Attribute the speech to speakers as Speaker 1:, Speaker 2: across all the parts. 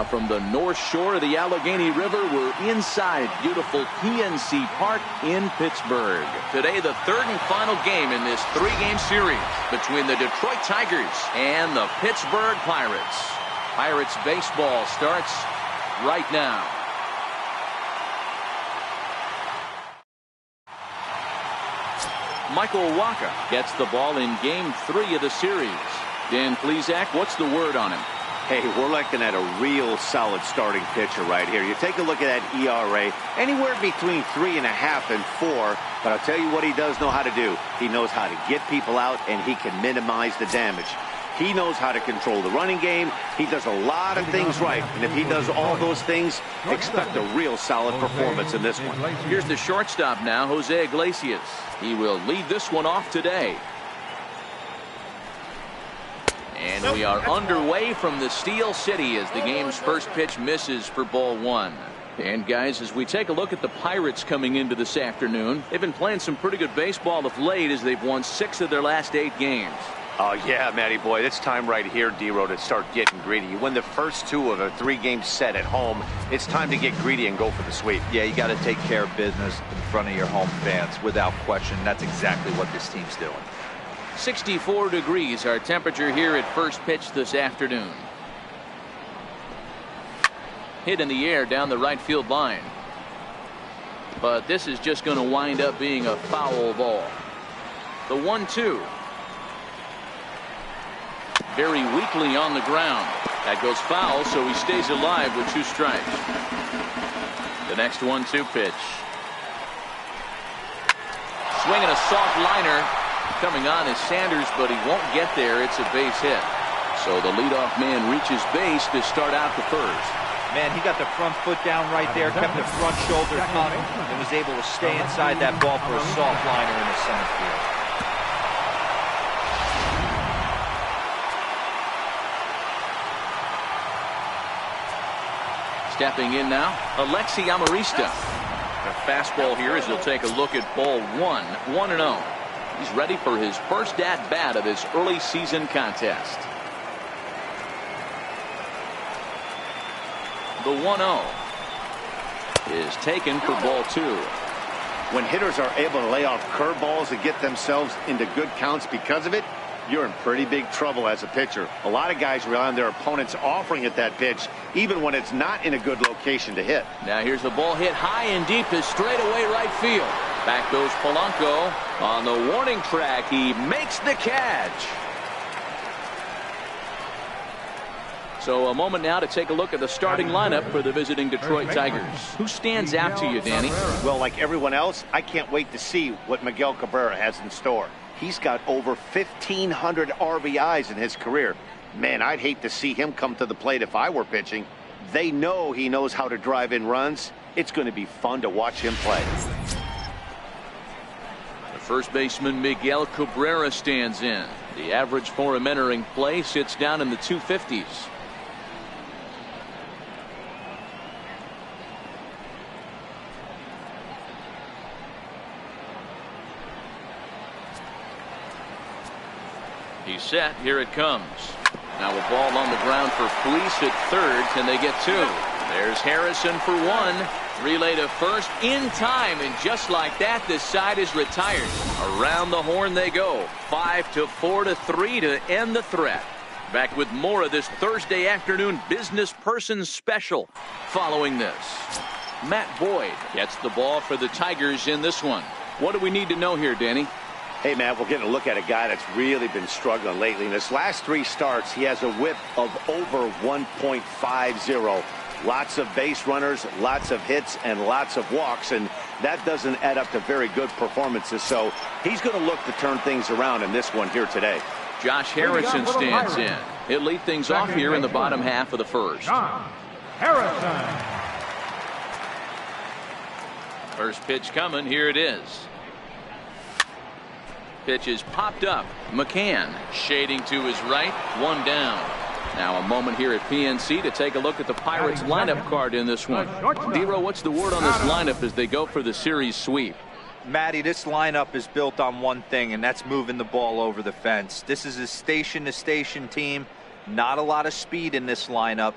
Speaker 1: Now from the north shore of the Allegheny River, we're inside beautiful PNC Park in Pittsburgh. Today, the third and final game in this three-game series between the Detroit Tigers and the Pittsburgh Pirates. Pirates baseball starts right now. Michael Wacha gets the ball in game 3 of the series. Dan Plesac, what's the word on him?
Speaker 2: Hey, we're looking at a real solid starting pitcher right here. You take a look at that ERA, anywhere between 3.5 and 4. But I'll tell you what he does know how to do. He knows how to get people out, and he can minimize the damage. He knows how to control the running game. He does a lot of things right. And if he does all those things, expect a real solid performance in this one.
Speaker 1: Here's the shortstop now, Jose Iglesias. He will lead this one off today. And we are underway from the Steel City as the game's first pitch misses for ball 1. And guys, as we take a look at the Pirates coming into this afternoon, they've been playing some pretty good baseball of late as they've won 6 of their last 8 games.
Speaker 2: Oh, yeah, Matty boy, it's time right here, D-Row, to start getting greedy. You win the first 2 of a 3-game set at home. It's time to get greedy and go for the sweep.
Speaker 3: Yeah, you got to take care of business in front of your home fans without question. That's exactly what this team's doing.
Speaker 1: 64 degrees our temperature here at first pitch this afternoon. Hit in the air down the right field line. But this is just going to wind up being a foul ball. The 1-2. Very weakly on the ground. That goes foul, so he stays alive with 2 strikes. The next 1-2 pitch. Swinging a soft liner. Coming on is Sanders, but he won't get there. It's a base hit. So the leadoff man reaches base to start out the first.
Speaker 3: Man, he got the front foot down right there, kept the front shoulder tucked, and was able to stay inside that ball for a soft liner in the center field.
Speaker 1: Stepping in now, Alexi Amarista. The fastball here as he'll take a look at ball 1, 1-0. He's ready for his first at-bat of this early season contest. The 1-0 is taken for ball 2.
Speaker 2: When hitters are able to lay off curveballs and get themselves into good counts because of it, you're in pretty big trouble as a pitcher. A lot of guys rely on their opponents offering at that pitch, even when it's not in a good location to hit.
Speaker 1: Now here's the ball hit high and deep to straightaway right field. Back goes Polanco on the warning track. He makes the catch. So a moment now to take a look at the starting lineup for the visiting Detroit Tigers. Who stands out to you, Danny?
Speaker 2: Well, like everyone else, I can't wait to see what Miguel Cabrera has in store. He's got over 1,500 RBIs in his career. Man, I'd hate to see him come to the plate if I were pitching. They know he knows how to drive in runs. It's going to be fun to watch him play.
Speaker 1: The first baseman Miguel Cabrera stands in. The average for him entering play sits down in the 250s. He's set. Here it comes. Now a ball on the ground for Felice at third. Can they get 2? There's Harrison for 1. Relay to first in time, and just like that, this side is retired. Around the horn they go. 5-4-3 to end the threat. Back with more of this Thursday afternoon business person special following this. Matt Boyd gets the ball for the Tigers in this one. What do we need to know here, Danny?
Speaker 2: Hey, Matt, we're getting a look at a guy that's really been struggling lately. In his last 3 starts, he has a whip of over 1.50. Lots of base runners, lots of hits, and lots of walks, and that doesn't add up to very good performances. So he's going to look to turn things around in this one here today.
Speaker 1: Josh Harrison stands in. He'll lead things off here in the bottom half of the first.
Speaker 4: Harrison.
Speaker 1: First pitch coming. Here it is. Pitch is popped up. McCann shading to his right. 1 down. Now a moment here at PNC to take a look at the Pirates lineup card in this one. D-Row, what's the word on this lineup as they go for the series sweep?
Speaker 3: Matty, this lineup is built on one thing, and that's moving the ball over the fence. This is a station-to-station team. Not a lot of speed in this lineup.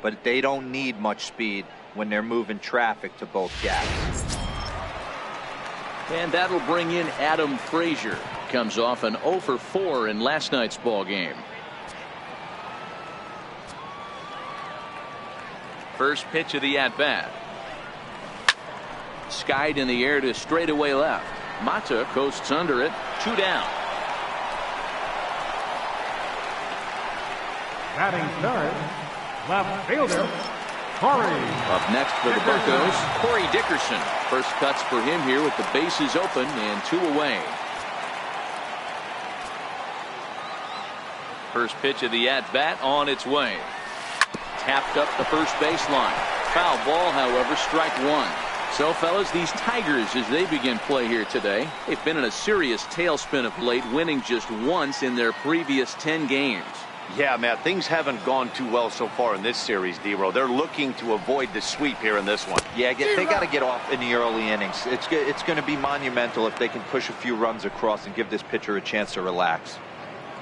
Speaker 3: but they don't need much speed when they're moving traffic to both gaps.
Speaker 1: And that'll bring in Adam Frazier. Comes off an 0 for 4 in last night's ball game. First pitch of the at-bat. Skied in the air to straightaway left. Mata coasts under it. 2 down.
Speaker 4: Batting third, left fielder, Corey.
Speaker 1: Up next for the Buccos, Corey Dickerson. First cuts for him here with the bases open and 2 away. First pitch of the at-bat on its way. Tapped up the first baseline. Foul ball, however, strike 1. So, fellas, these Tigers, as they begin play here today, they've been in a serious tailspin of late, winning just once in their previous 10 games.
Speaker 2: Yeah, Matt, things haven't gone too well so far in this series, D-Row. They're looking to avoid the sweep here in this one.
Speaker 3: Yeah, they got to get off in the early innings. It's going to be monumental if they can push a few runs across and give this pitcher a chance to relax.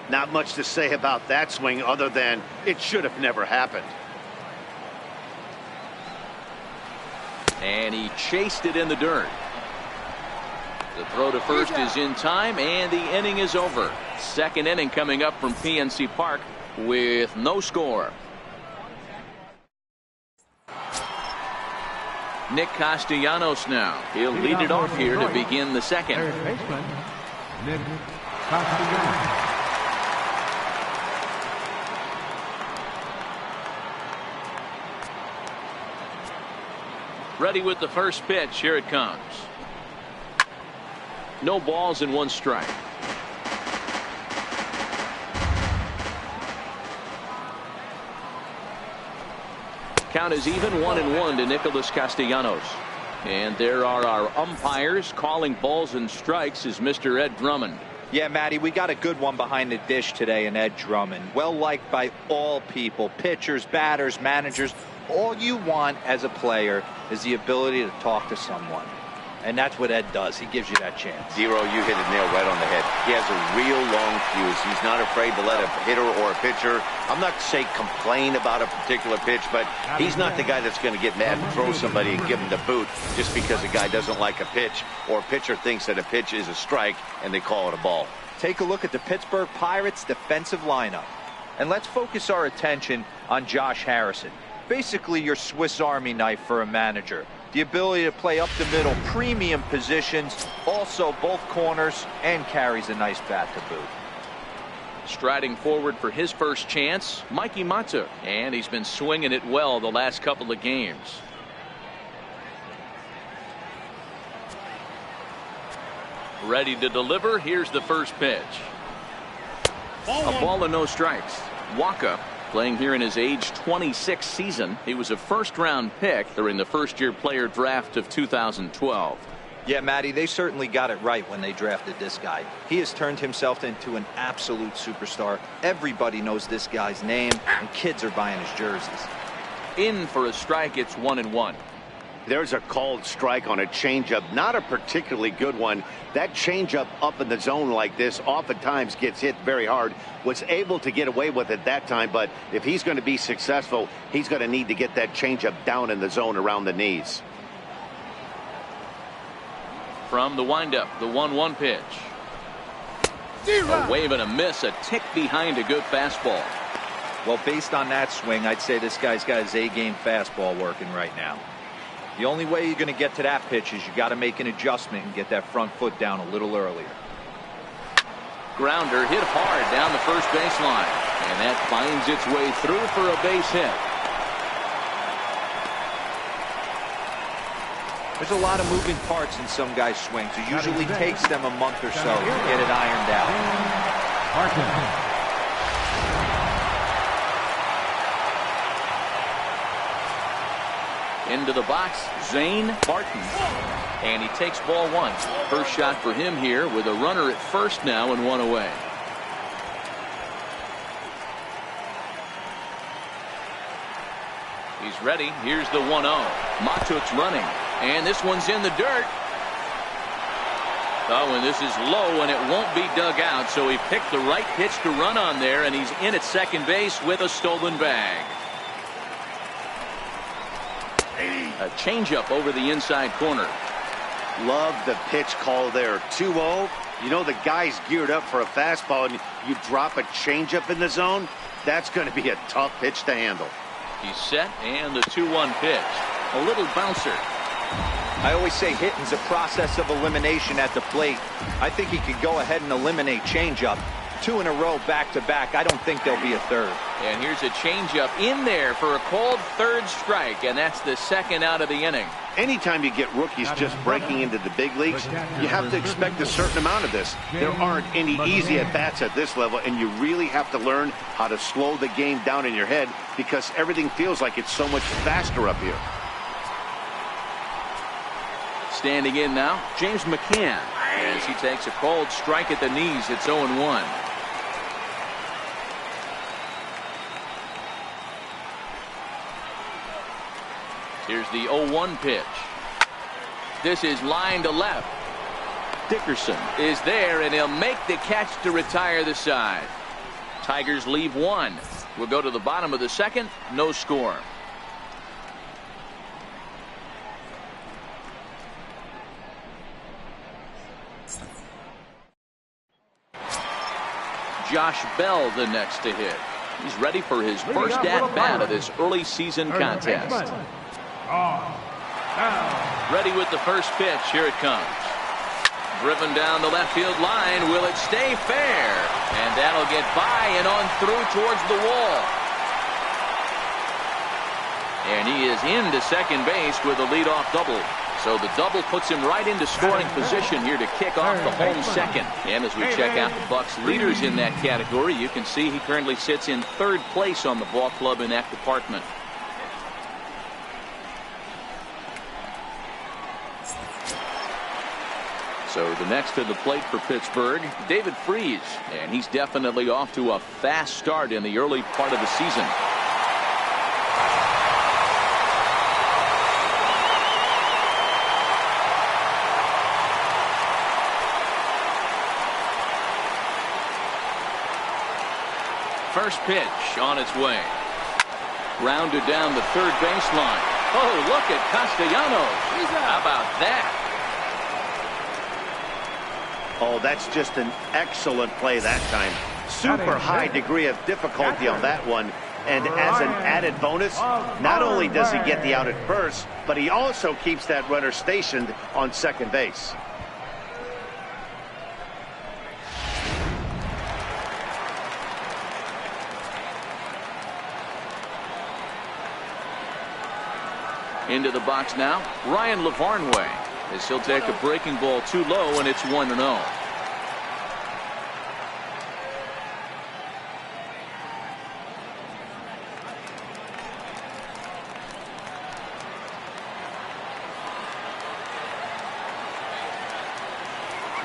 Speaker 2: Not much to say about that swing other than it should have never happened.
Speaker 1: And he chased it in the dirt. The throw to first is in time, and the inning is over. Second inning coming up from PNC Park with no score. Nick Castellanos now. He'll lead it off here to begin the second.
Speaker 4: Third baseman, Nick Castellanos.
Speaker 1: Ready with the first pitch. Here it comes. No balls and 1 strike. Count is even 1-1 to Nicholas Castellanos. And there are our umpires calling balls and strikes is Mr. Ed Drummond.
Speaker 3: Yeah, Matty, we got a good one behind the dish today in Ed Drummond. Well liked by all people, pitchers, batters, managers. All you want as a player is the ability to talk to someone. And that's what Ed does. He gives you that chance.
Speaker 2: Zero, you hit it nail right on the head. He has a real long fuse. He's not afraid to let a hitter or a pitcher, I'm not to say complain about a particular pitch, but he's not the guy that's going to get mad and throw somebody and give him the boot just because a guy doesn't like a pitch or a pitcher thinks that a pitch is a strike and they call it a ball.
Speaker 3: Take a look at the Pittsburgh Pirates defensive lineup. And let's focus our attention on Josh Harrison. Basically your Swiss Army knife for a manager. The ability to play up the middle, premium positions, also both corners, and carries a nice bat to boot.
Speaker 1: Striding forward for his first chance, Mikey Mata. And he's been swinging it well the last couple of games. Ready to deliver. Here's the first pitch. A ball and no strikes. Waka playing here in his age 26 season. He was a first-round pick during the first-year player draft of 2012.
Speaker 3: Yeah, Matty, they certainly got it right when they drafted this guy. He has turned himself into an absolute superstar. Everybody knows this guy's name, and kids are buying his jerseys.
Speaker 1: In for a strike, it's 1-1.
Speaker 2: There's a called strike on a changeup, not a particularly good one. That changeup up in the zone like this oftentimes gets hit very hard. Was able to get away with it that time, but if he's going to be successful, he's going to need to get that changeup down in the zone around the knees.
Speaker 1: From the windup, the 1-1 pitch. A wave and a miss, a tick behind a good fastball.
Speaker 3: Well, based on that swing, I'd say this guy's got his A-game fastball working right now. The only way you're going to get to that pitch is you got to make an adjustment and get that front foot down a little earlier.
Speaker 1: Grounder hit hard down the first baseline, and that finds its way through for a base hit.
Speaker 3: There's a lot of moving parts in some guys' swings. It usually takes them a month or so to get it ironed out.
Speaker 1: Into the box, Zane Barton. And he takes ball 1. First shot for him here with a runner at first now and 1 away. He's ready. Here's the 1-0. Matuk's running. And this one's in the dirt. Oh, and this is low, and it won't be dug out. So he picked the right pitch to run on there, and he's in at second base with a stolen bag. A changeup over the inside corner.
Speaker 2: Love the pitch call there. 2-0. You know the guy's geared up for a fastball, and you drop a changeup in the zone. That's going to be a tough pitch to handle.
Speaker 1: He's set, and the 2-1 pitch. A little bouncer.
Speaker 3: I always say hitting's a process of elimination at the plate. I think he could go ahead and eliminate changeup. 2 in a row back-to-back. I don't think there'll be a third.
Speaker 1: And here's a changeup in there for a called third strike, and that's the second out of the inning.
Speaker 2: Anytime you get rookies just breaking into the big leagues, you have to expect a certain amount of this. There aren't any easy at-bats at this level, and you really have to learn how to slow the game down in your head because everything feels like it's so much faster up here.
Speaker 1: Standing in now, James McCann, as he takes a called strike at the knees. It's 0-1. Here's the 0-1 pitch. This is line to left. Dickerson is there, and he'll make the catch to retire the side. Tigers leave 1. We'll go to the bottom of the second. No score. Josh Bell the next to hit. He's ready for his first at-bat of this early season contest. Ready with the first pitch. Here it comes. Driven down the left field line. Will it stay fair? And that'll get by and on through towards the wall. And he is into second base with a leadoff double. So the double puts him right into scoring position here to kick off the home second. And as we check out the Bucks leaders in that category, you can see he currently sits in third place on the ball club in that department. So the next to the plate for Pittsburgh, David Freese, and he's definitely off to a fast start in the early part of the season. First pitch on its way. Grounded down the third baseline. Oh, look at Castellanos. How about that?
Speaker 2: Oh, that's just an excellent play that time. Super high degree of difficulty on that one. And as an added bonus, not only does he get the out at first, but he also keeps that runner stationed on second base.
Speaker 1: Into the box now, Ryan Lavarnway, as he'll take a breaking ball too low, and it's 1-0.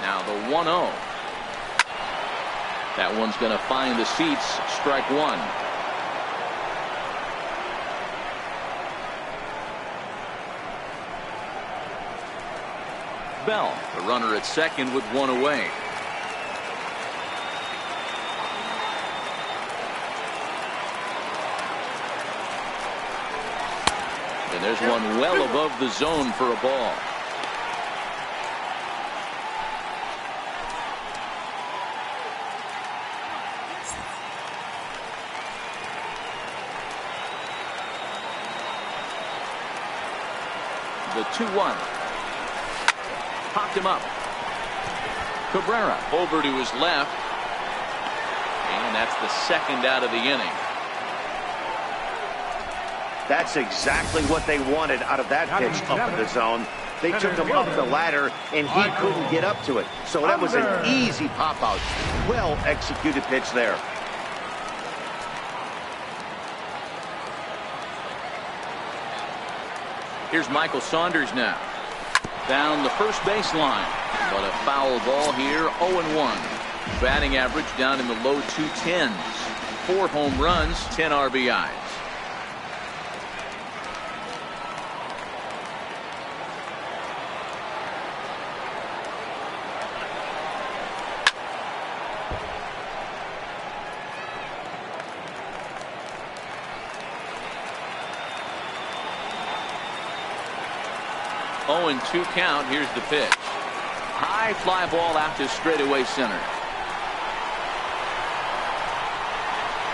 Speaker 1: Now the 1-0. That one's going to find the seats. Strike one. Bell, the runner at second with one away. And there's one well above the zone for a ball. The 2-1. Popped him up. Cabrera over to his left. And that's the second out of the inning.
Speaker 2: That's exactly what they wanted out of that pitch up in the zone. They took him up the ladder, and he couldn't get up to it. So that was an easy pop-out. Well-executed pitch there.
Speaker 1: Here's Michael Saunders now. Down the first baseline. But a foul ball here, 0-1. Batting average down in the low 210s. 4 home runs, 10 RBIs. 0-2 count. Here's the pitch. High fly ball out to straightaway center.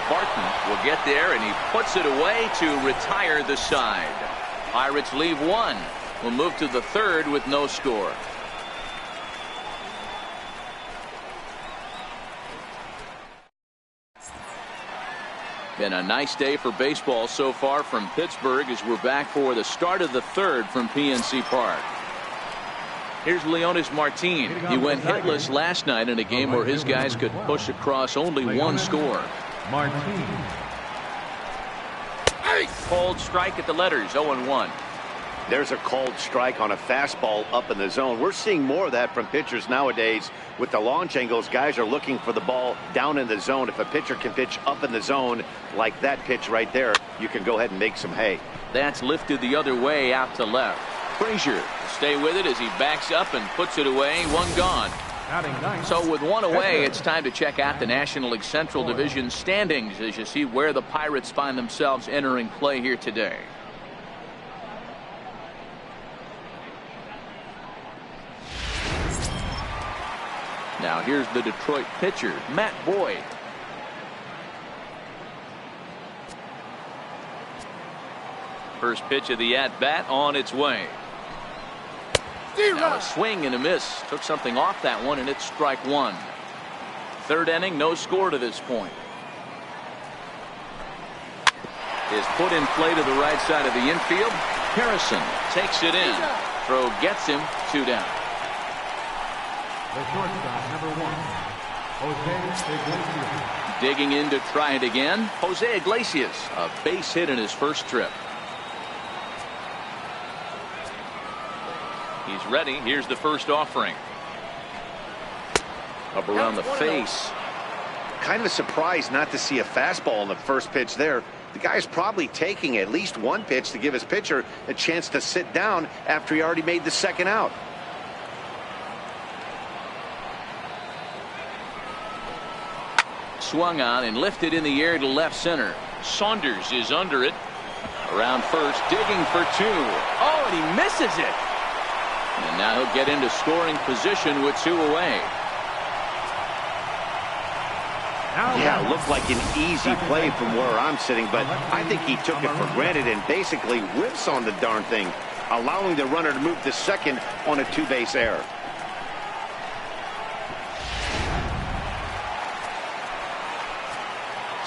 Speaker 1: Barton will get there, and he puts it away to retire the side. Pirates leave one. We'll move to the third with no score. Been a nice day for baseball so far from Pittsburgh as we're back for the start of the third from PNC Park. Here's Mlb18. He went hitless last night in a game where his guys could push across only one score. Cold strike at the letters, 0-1.
Speaker 2: There's a cold strike on a fastball up in the zone. We're seeing more of that from pitchers nowadays. With the launch angles, guys are looking for the ball down in the zone. If a pitcher can pitch up in the zone like that pitch right there, you can go ahead and make some hay.
Speaker 1: That's lifted the other way out to left. Frazier will stay with it as he backs up and puts it away. One gone. So with one away, it's time to check out the National League Central Division standings as you see where the Pirates find themselves entering play here today. Now here's the Detroit pitcher, Matt Boyd. First pitch of the at-bat on its way. Now a swing and a miss. Took something off that one, and it's strike one. Third inning, no score to this point. Is put in play to the right side of the infield. Harrison takes it in. Throw gets him, 2 down.
Speaker 4: The shortstop, number 1, Jose Iglesias.
Speaker 1: Digging in to try it again, Jose Iglesias. A base hit in his first trip. He's ready. Here's the first offering. Up around the face.
Speaker 2: Kind of surprised not to see a fastball in the first pitch there. The guy's probably taking at least one pitch to give his pitcher a chance to sit down after he already made the second out.
Speaker 1: Swung on and lifted in the air to left center. Saunders is under it. Around first, digging for 2. Oh, and he misses it. And now he'll get into scoring position with 2 away.
Speaker 2: Yeah, it looked like an easy play from where I'm sitting, but I think he took it for granted and basically whiffs on the darn thing, allowing the runner to move to second on a 2-base error.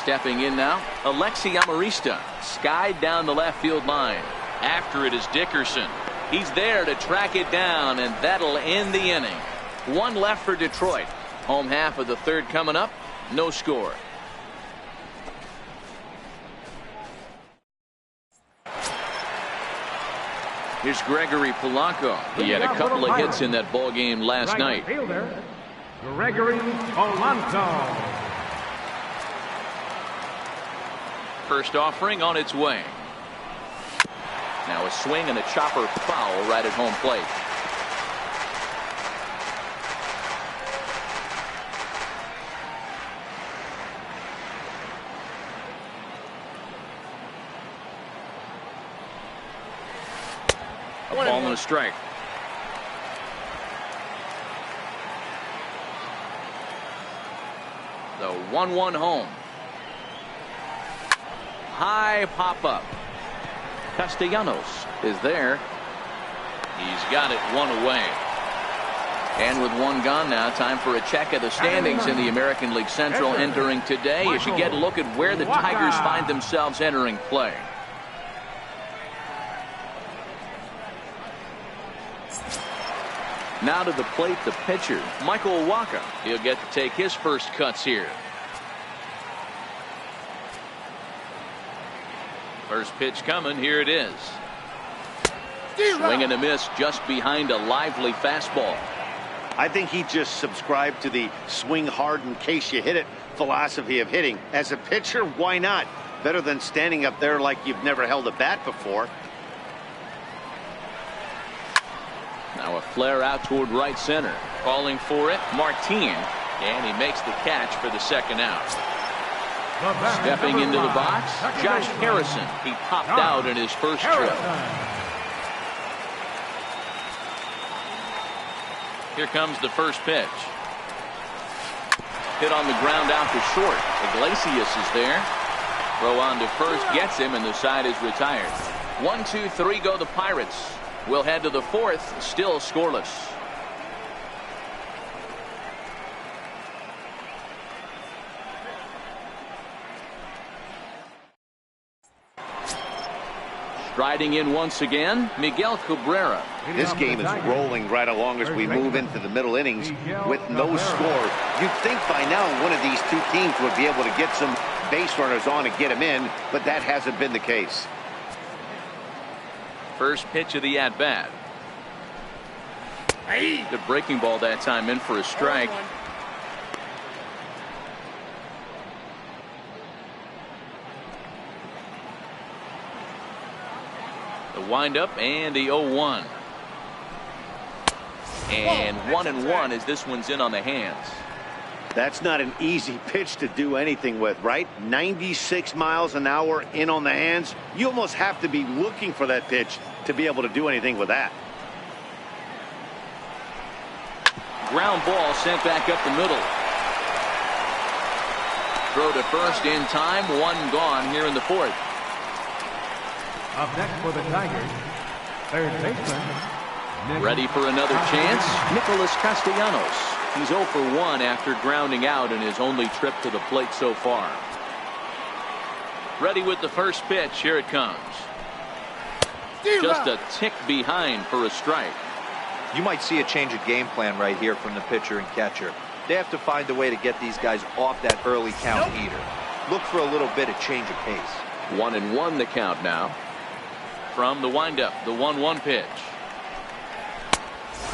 Speaker 1: Stepping in now, Alexi Amarista, skied down the left field line. After it is Dickerson. He's there to track it down, and that'll end the inning. 1 left for Detroit. Home half of the third coming up. No score. Here's Gregory Polanco. He had a couple of hits in that ball game last night.
Speaker 4: Fielder, Gregory Polanco.
Speaker 1: First offering on its way. Now a swing and a chopper foul right at home plate. A ball and a strike. The 1-1 home. High pop up. Castellanos is there. He's got it 1 away. And with 1 gone now, time for a check of the standings in the American League Central entering today as you get a look at where the Tigers find themselves entering play. Now to the plate, the pitcher, Michael Wacha. He'll get to take his first cuts here. First pitch coming. Here it is. Swing and a miss just behind a lively fastball.
Speaker 2: I think he just subscribed to the swing hard in case you hit it philosophy of hitting. As a pitcher, why not? Better than standing up there like you've never held a bat before.
Speaker 1: Now a flare out toward right center. Calling for it, Martin. And he makes the catch for the second out. Stepping into the box, Josh Harrison. He popped out in his first trip. Here comes the first pitch. Hit on the ground out to short. Iglesias is there. Throw on to first gets him, and the side is retired. 1, 2, 3 go the Pirates. We'll head to the fourth, still scoreless. Striding in once again, Miguel Cabrera.
Speaker 2: This game is rolling right along as we move into the middle innings with no score. You'd think by now one of these two teams would be able to get some base runners on and get them in, but that hasn't been the case.
Speaker 1: First pitch of the at-bat. Good breaking ball that time, in for a strike. The windup and the 0-1. And 1-1 as this one's in on the hands.
Speaker 2: That's not an easy pitch to do anything with, right? 96 miles an hour in on the hands. You almost have to be looking for that pitch to be able to do anything with that.
Speaker 1: Ground ball sent back up the middle. Throw to first in time. One gone here in the fourth.
Speaker 4: Up next for the Tigers, third baseman.
Speaker 1: Ready for another chance, Nicholas Castellanos. He's 0 for 1 after grounding out in his only trip to the plate so far. Ready with the first pitch. Here it comes. Just a tick behind for a strike.
Speaker 3: You might see a change of game plan right here from the pitcher and catcher. They have to find a way to get these guys off that early count heater. Look for a little bit of change of pace.
Speaker 1: 1-1 the count now. From the windup, the 1-1 pitch.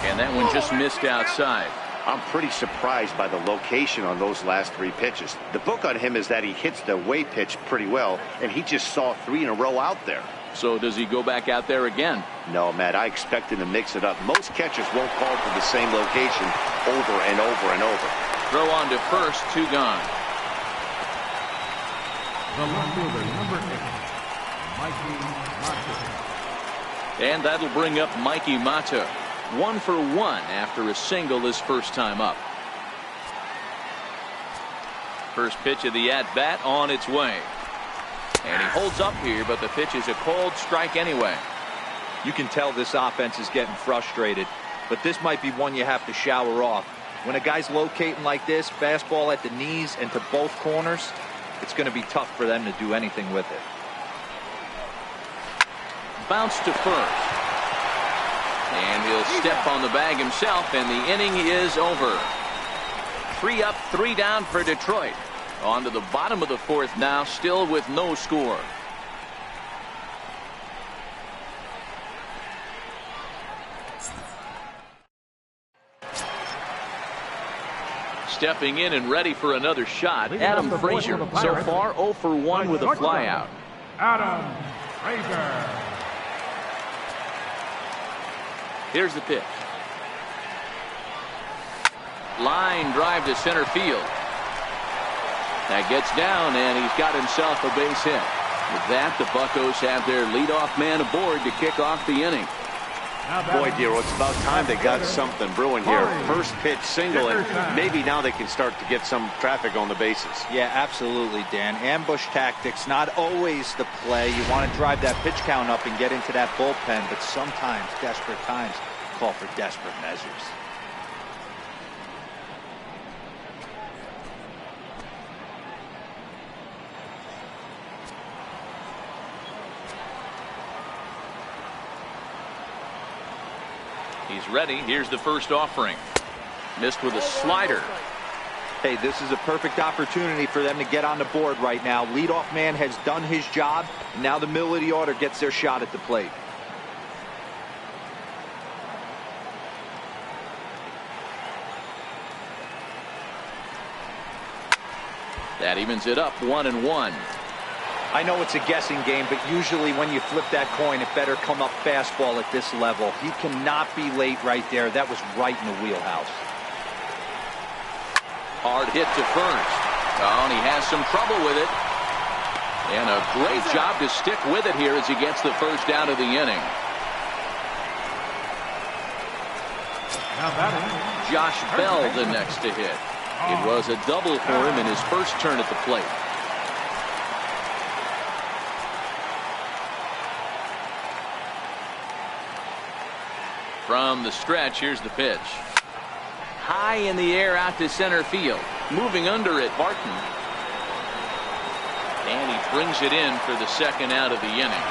Speaker 1: And that one just missed outside.
Speaker 2: I'm pretty surprised by the location on those last 3 pitches. The book on him is that he hits the away pitch pretty well, and he just saw 3 in a row out there.
Speaker 1: So does he go back out there again?
Speaker 2: No, Matt, I expect him to mix it up. Most catchers won't call for the same location over and over and over.
Speaker 1: Throw on to first, 2 gone.
Speaker 4: The left fielder, number 8, Mikey Mata.
Speaker 1: And that'll bring up Mikey Mata. 1 for 1 after a single his first time up. First pitch of the at-bat on its way. And he holds up here, but the pitch is a cold strike anyway.
Speaker 3: You can tell this offense is getting frustrated, but this might be one you have to shower off. When a guy's locating like this, fastball at the knees and to both corners, it's going to be tough for them to do anything with it.
Speaker 1: Bounce to first. And he'll step on the bag himself, and the inning is over. 3 up, 3 down for Detroit. On to the bottom of the fourth now, still with no score. Stepping in and ready for another shot, Adam Frazier. So far 0 for 1 with a flyout.
Speaker 4: Adam Frazier.
Speaker 1: Here's the pitch. Line drive to center field. That gets down, and he's got himself a base hit. With that, the Buccos have their leadoff man aboard to kick off the inning.
Speaker 2: Boy, dear, it's about time they got something brewing here. First pitch single, and maybe now they can start to get some traffic on the bases.
Speaker 3: Yeah, absolutely, Dan. Ambush tactics, not always the play. You want to drive that pitch count up and get into that bullpen, but sometimes desperate times call for desperate measures.
Speaker 1: He's ready. Here's the first offering. Missed with a slider.
Speaker 3: Hey, this is a perfect opportunity for them to get on the board right now. Leadoff man has done his job. Now the middle of the order gets their shot at the plate.
Speaker 1: That evens it up, 1-1.
Speaker 3: I know it's a guessing game, but usually when you flip that coin, it better come up fastball at this level. He cannot be late right there. That was right in the wheelhouse.
Speaker 1: Hard hit to first. Oh, and he has some trouble with it. And a great job to stick with it here as he gets the first out of the inning.
Speaker 4: Now batting,
Speaker 1: Josh Bell the next to hit. It was a double for him in his first turn at the plate. From the stretch, here's the pitch. High in the air out to center field. Moving under it, Barton. And he brings it in for the second out of the inning.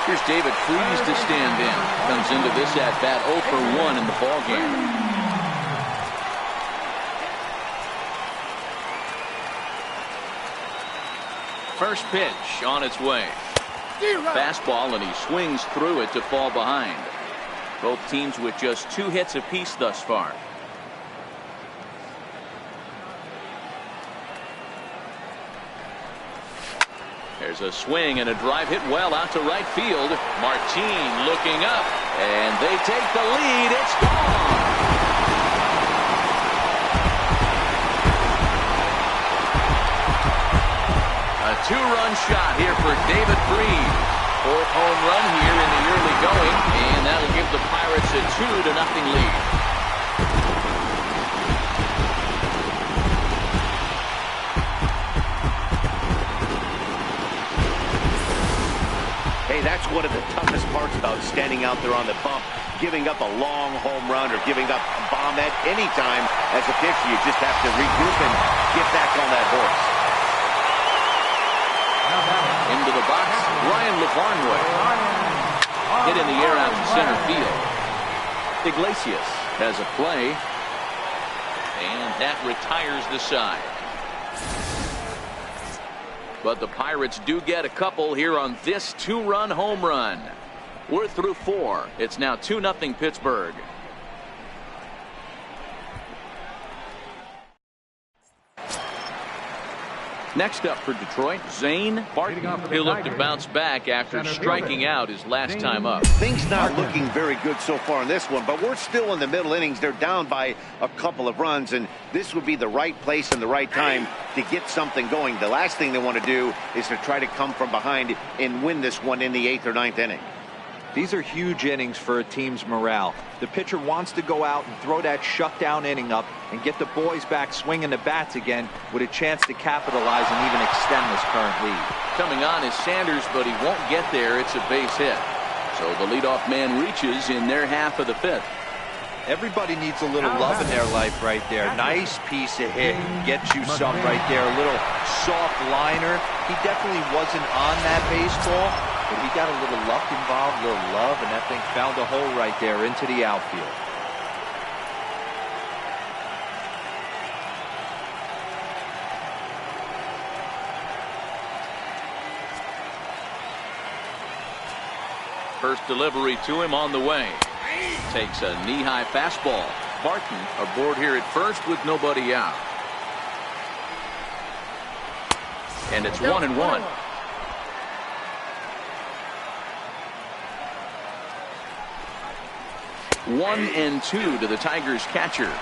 Speaker 1: Here's David Freese to stand in. Comes into this at bat 0 for 1 in the ballgame. First pitch on its way. Fastball, and he swings through it to fall behind. Both teams with just 2 hits apiece thus far. There's a swing and a drive hit well out to right field. Martin looking up, and they take the lead. It's gone. A 2-run shot here for David Freese. 4th home run here in the early going, and that'll give the Pirates a 2-0 lead.
Speaker 2: Hey, that's one of the toughest parts about standing out there on the bump. Giving up a long home run or giving up a bomb at any time as a pitcher. You just have to regroup and get back on that horse.
Speaker 1: Into the box, Ryan LaVarnway. Hit in the air out to center field. Iglesias has a play, and that retires the side. But the Pirates do get a couple here on this 2-run home run. We're through 4. It's now 2-0 Pittsburgh. Next up for Detroit, Zane Barton. He'll look to bounce back after striking out his last time up.
Speaker 2: Things not looking very good so far in this one, but we're still in the middle innings. They're down by a couple of runs, and this would be the right place and the right time to get something going. The last thing they want to do is to try to come from behind and win this one in the 8th or 9th inning.
Speaker 3: These are huge innings for a team's morale. The pitcher wants to go out and throw that shutdown inning up and get the boys back swinging the bats again with a chance to capitalize and even extend this current lead.
Speaker 1: Coming on is Sanders, but he won't get there. It's a base hit. So the leadoff man reaches in their half of the 5th.
Speaker 3: Everybody needs a little love in their life right there. Nice piece of hit. Gets you some right there. A little soft liner. He definitely wasn't on that baseball, but he got a little luck involved, a little love, and that thing found a hole right there into the outfield.
Speaker 1: First delivery to him on the way. Takes a knee-high fastball. Barton aboard here at first with nobody out. And it's 1-1. One and 2 to the Tigers catcher.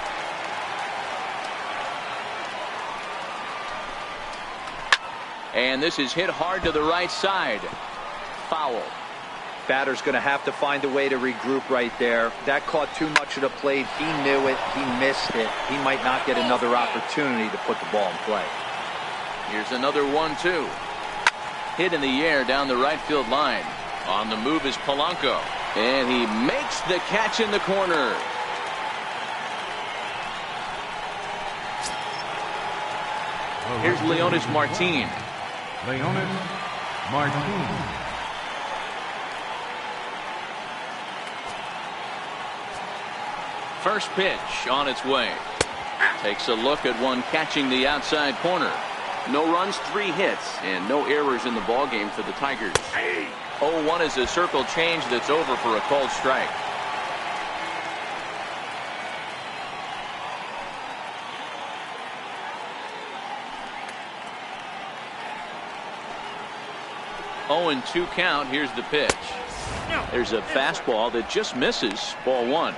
Speaker 1: And this is hit hard to the right side. Foul.
Speaker 3: Batter's going to have to find a way to regroup right there. That caught too much of the plate. He knew it. He missed it. He might not get another opportunity to put the ball in play.
Speaker 1: Here's another 1-2. Hit in the air down the right field line. On the move is Polanco. And he makes the catch in the corner. Here's Leonis Martin.
Speaker 4: Leonis Martin.
Speaker 1: First pitch on its way. Takes a look at one catching the outside corner. No runs, 3 hits, and no errors in the ballgame for the Tigers. 0-1 is a circle change that's over for a called strike. Oh, and 2 count. Here's the pitch. There's a fastball that just misses. Ball 1.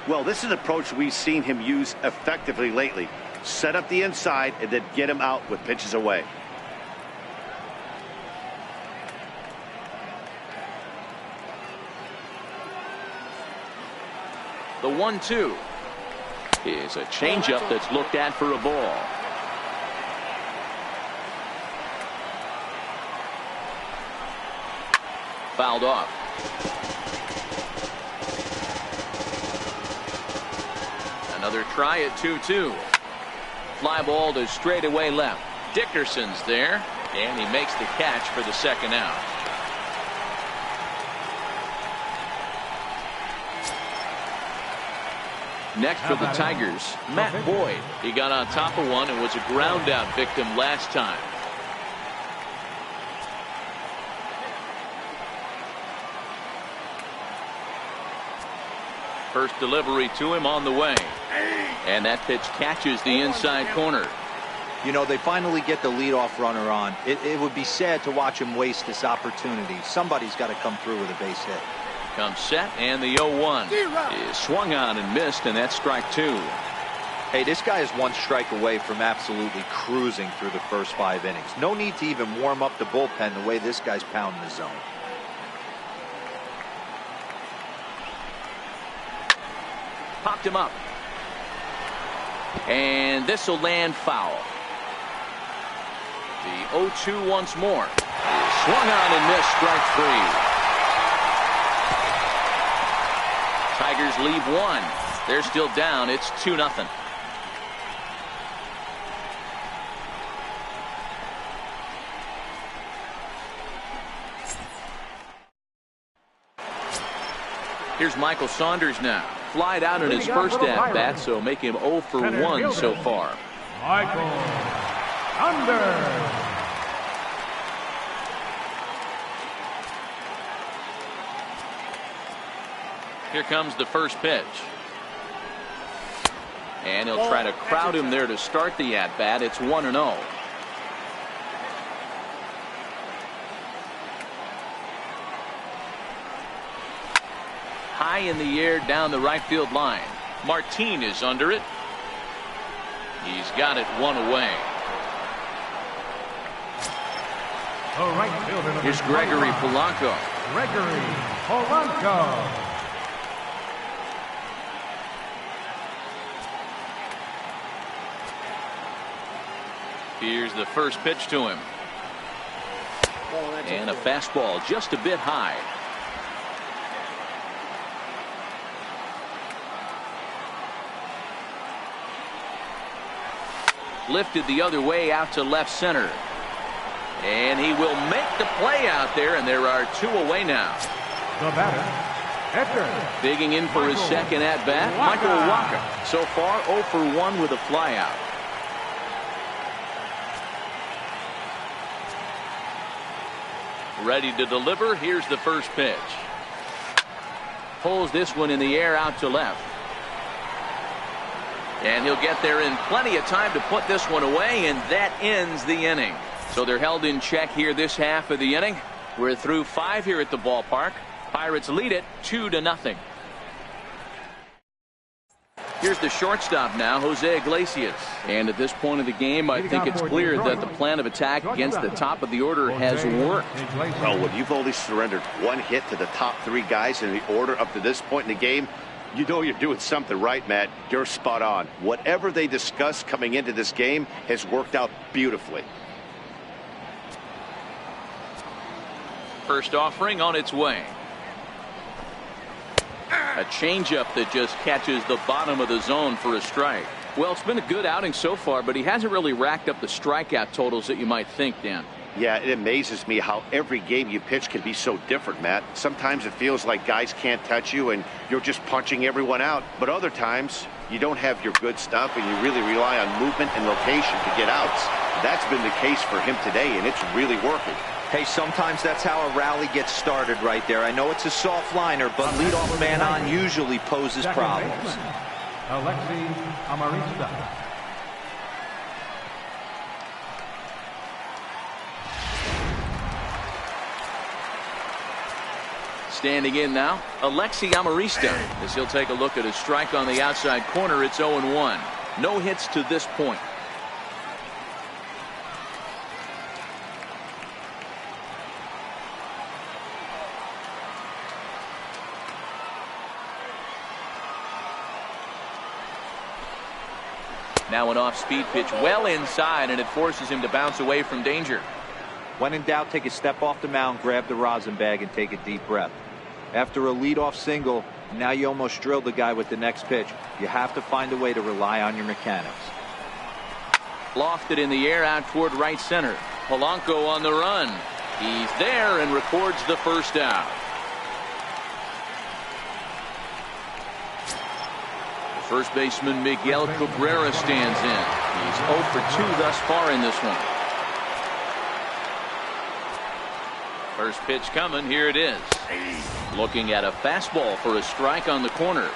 Speaker 2: Well, this is an approach we've seen him use effectively lately. Set up the inside and then get him out with pitches away.
Speaker 1: The 1-2 is a changeup that's looked at for a ball. Fouled off. Another try at 2-2. Fly ball to straightaway left. Dickerson's there, and he makes the catch for the second out. Next for the Tigers, Matt Boyd. He got on top of one and was a ground out victim last time. First delivery to him on the way. And that pitch catches the inside corner.
Speaker 3: You know, they finally get the leadoff runner on. It would be sad to watch him waste this opportunity. Somebody's got to come through with a base hit.
Speaker 1: Comes set, and the 0-1 is swung on and missed, and that's strike 2.
Speaker 3: Hey, this guy is one strike away from absolutely cruising through the first 5 innings. No need to even warm up the bullpen the way this guy's pounding the zone.
Speaker 1: Popped him up. And this will land foul. The 0-2 once more. Swung on and missed, strike 3. Tigers leave 1. They're still down. It's 2-0. Here's Michael Saunders now. Flied out in his first at-bat, so make him 0 for 1 so far.
Speaker 4: Michael Saunders.
Speaker 1: Here comes the first pitch. And he'll try to crowd him there to start the at-bat. It's 1-0. High in the air down the right field line. Martin is under it. He's got it 1 away. Here's Gregory Polanco.
Speaker 4: Gregory Polanco.
Speaker 1: Here's the first pitch to him. And a fastball just a bit high. Lifted the other way out to left center. And he will make the play out there, and there are 2 away now.
Speaker 4: The batter, Edgar.
Speaker 1: Digging in for his second at-bat, Michael Wacha. So far 0 for 1 with a flyout. Ready to deliver. Here's the first pitch. Pulls this one in the air out to left. And he'll get there in plenty of time to put this one away, and that ends the inning. So they're held in check here this half of the inning. We're through 5 here at the ballpark. Pirates lead it 2-0. Here's the shortstop now, Jose Iglesias. And at this point of the game, I think it's clear that the plan of attack against the top of the order has worked.
Speaker 2: Well, when you've only surrendered 1 hit to the top 3 guys in the order up to this point in the game, you know you're doing something right, Matt. You're spot on. Whatever they discussed coming into this game has worked out beautifully.
Speaker 1: First offering on its way. A changeup that just catches the bottom of the zone for a strike. Well, it's been a good outing so far, but he hasn't really racked up the strikeout totals that you might think, Dan.
Speaker 2: Yeah, it amazes me how every game you pitch can be so different, Matt. Sometimes it feels like guys can't touch you and you're just punching everyone out. But other times you don't have your good stuff and you really rely on movement and location to get outs. That's been the case for him today, and it's really working.
Speaker 3: Hey, sometimes that's how a rally gets started right there. I know it's a soft liner, but leadoff man on usually poses problems.
Speaker 4: Alexi Amarista.
Speaker 1: Standing in now, Alexi Amarista, as he'll take a look at a strike on the outside corner. It's 0-1. No hits to this point. Now an off-speed pitch well inside, and it forces him to bounce away from danger.
Speaker 3: When in doubt, take a step off the mound, grab the rosin bag, and take a deep breath. After a leadoff single, now you almost drilled the guy with the next pitch. You have to find a way to rely on your mechanics.
Speaker 1: Lofted in the air out toward right center. Polanco on the run. He's there and records the first out. First baseman Miguel Cabrera stands in. He's 0 for 2 thus far in this one. First pitch coming. Here it is. Looking at a fastball for a strike on the corner.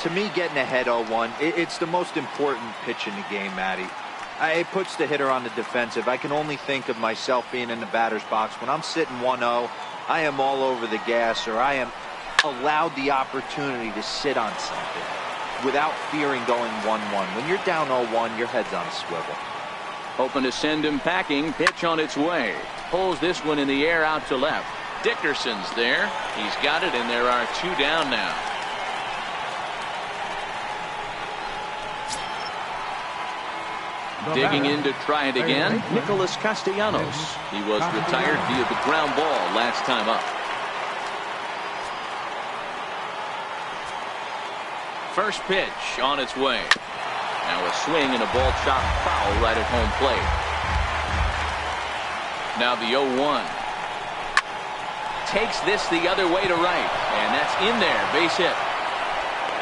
Speaker 3: To me, getting ahead 0-1, it's the most important pitch in the game, Matty. It puts the hitter on the defensive. I can only think of myself being in the batter's box. When I'm sitting 1-0, I am all over the gas, or I am allowed the opportunity to sit on something without fearing going 1-1. When you're down 0-1, your head's on a swivel.
Speaker 1: Hoping to send him packing. Pitch on its way. Pulls this one in the air out to left. Dickerson's there. He's got it, and there are 2 down now. Digging in to try it again, Nicholas Castellanos. He was retired via the ground ball last time up. First pitch on its way. Now a swing and a ball chopped foul right at home plate. Now the 0-1. Takes this the other way to right, and that's in there, base hit.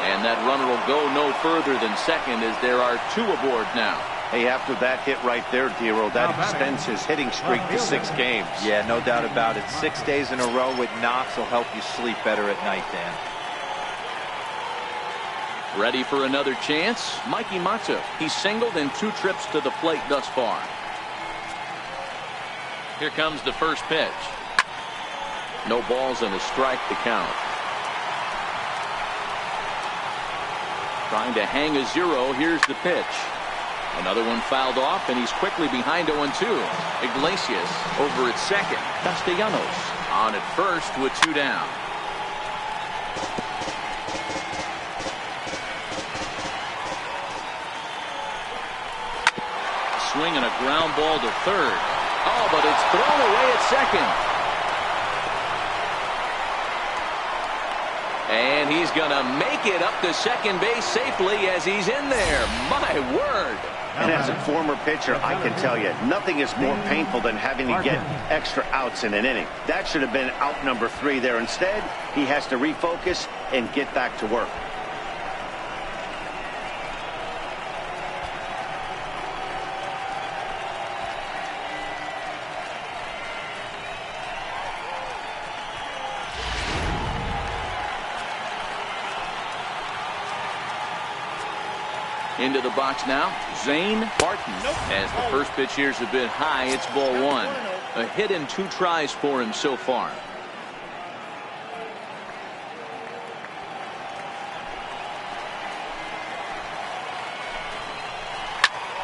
Speaker 1: And that runner will go no further than second, as there are 2 aboard now.
Speaker 2: Hey, after that hit right there, Dero, that extends his hitting streak to 6 games.
Speaker 3: Yeah, no doubt about it. 6 days in a row with knocks will help you sleep better at night, Dan.
Speaker 1: Ready for another chance? Mikey Matzo. He's singled in 2 trips to the plate thus far. Here comes the first pitch. No balls and a strike to count. Trying to hang a 0. Here's the pitch. Another one fouled off, and he's quickly behind 0-2. Iglesias over at second. Castellanos on at first with 2 down. Swing and a ground ball to third. Oh, but it's thrown away at second. And he's going to make it up to second base safely as he's in there. My word.
Speaker 2: And as a former pitcher, I can tell you, nothing is more painful than having to get extra outs in an inning. That should have been out number 3 there. Instead, he has to refocus and get back to work.
Speaker 1: Into the box now, Zane Barton. As the first pitch here's a bit high, it's ball 1. A hit in 2 tries for him so far.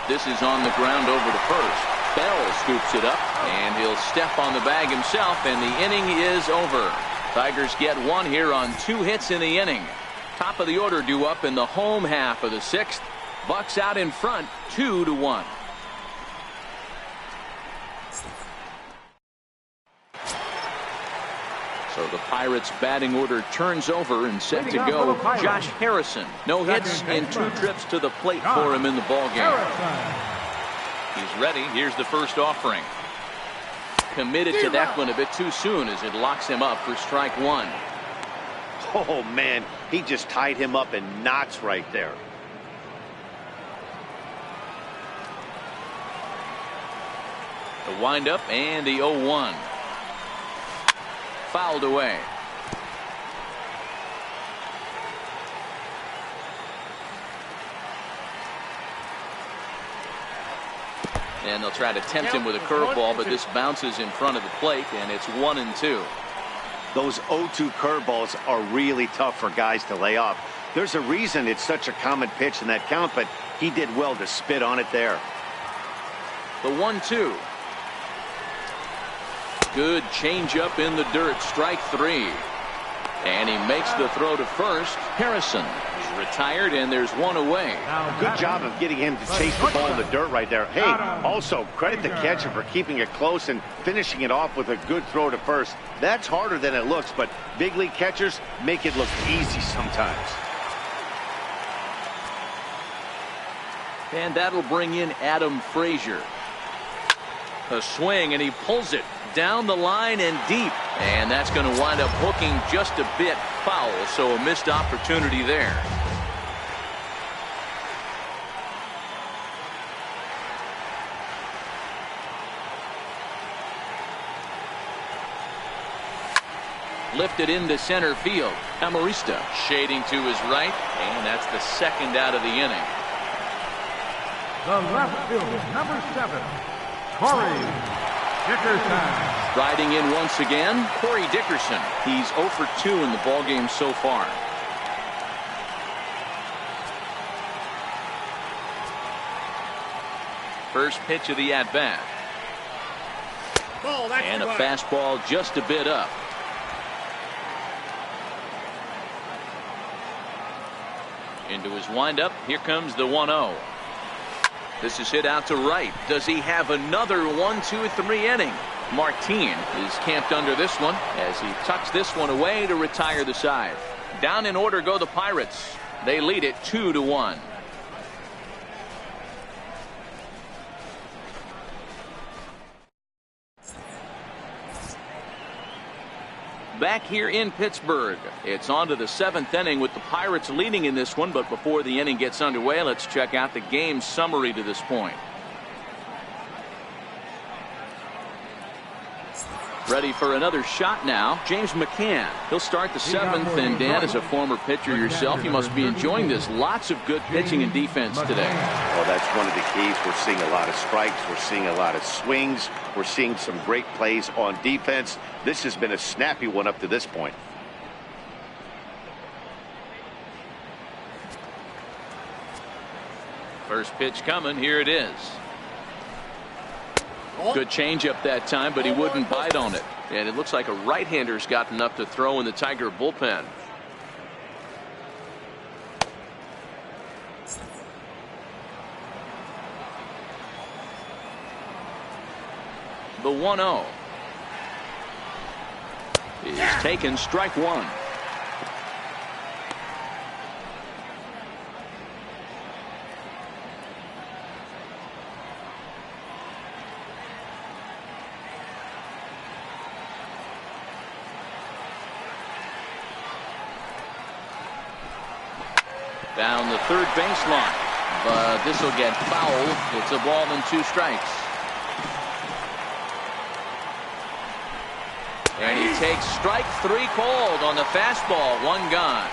Speaker 1: This is on the ground over to first. Bell scoops it up, and he'll step on the bag himself, and the inning is over. Tigers get 1 here on 2 hits in the inning. Top of the order due up in the home half of the 6th. Bucks out in front, 2-1. So the Pirates batting order turns over and set to go. Josh Harrison. No hits in 2 trips to the plate for him in the ballgame. He's ready. Here's the first offering. Committed to that one a bit too soon as it locks him up for strike 1.
Speaker 2: Oh, man, he just tied him up in knots right there.
Speaker 1: The windup and the 0-1. Fouled away. And they'll try to tempt him with a curveball, but this bounces in front of the plate, and it's 1-2.
Speaker 2: Those 0-2 curveballs are really tough for guys to lay off. There's a reason it's such a common pitch in that count, but he did well to spit on it there.
Speaker 1: The 1-2. Good changeup in the dirt. Strike 3. And he makes the throw to first. Harrison is retired, and there's one away.
Speaker 2: Good job of getting him to chase the ball in the dirt right there. Hey, also credit the catcher for keeping it close and finishing it off with a good throw to first. That's harder than it looks, but big league catchers make it look easy sometimes.
Speaker 1: And that'll bring in Adam Frazier. A swing, and he pulls it down the line and deep. And that's going to wind up hooking just a bit foul, so a missed opportunity there. Lifted into center field. Amarista shading to his right, and that's the second out of the inning.
Speaker 4: The left fielder, number 7, Corey Dickerson.
Speaker 1: Riding in once again, Corey Dickerson. He's 0 for 2 in the ballgame so far. First pitch of the at-bat. And a fastball just a bit up. Into his windup. Here comes the 1-0. This is hit out to right. Does he have another 1, 2, 3 inning? Martin is camped under this one as he tucks this one away to retire the side. Down in order go the Pirates. They lead it 2-1. Back here in Pittsburgh, it's on to the 7th inning with the Pirates leading in this one. But before the inning gets underway, let's check out the game summary to this point. Ready for another shot now, James McCann. He'll start the 7th, and Dan, as a former pitcher yourself, you must be enjoying this. Lots of good pitching and defense today.
Speaker 2: Well, that's one of the keys. We're seeing a lot of strikes. We're seeing a lot of swings. We're seeing some great plays on defense. This has been a snappy one up to this point.
Speaker 1: First pitch coming. Here it is. Good changeup that time, but he wouldn't bite on it. And it looks like a right-hander's got enough to throw in the Tiger bullpen. The 1-0 is taken, strike one. Down the third baseline, but this will get foul. It's a ball and 2 strikes. And he takes strike 3 called on the fastball. 1 gone.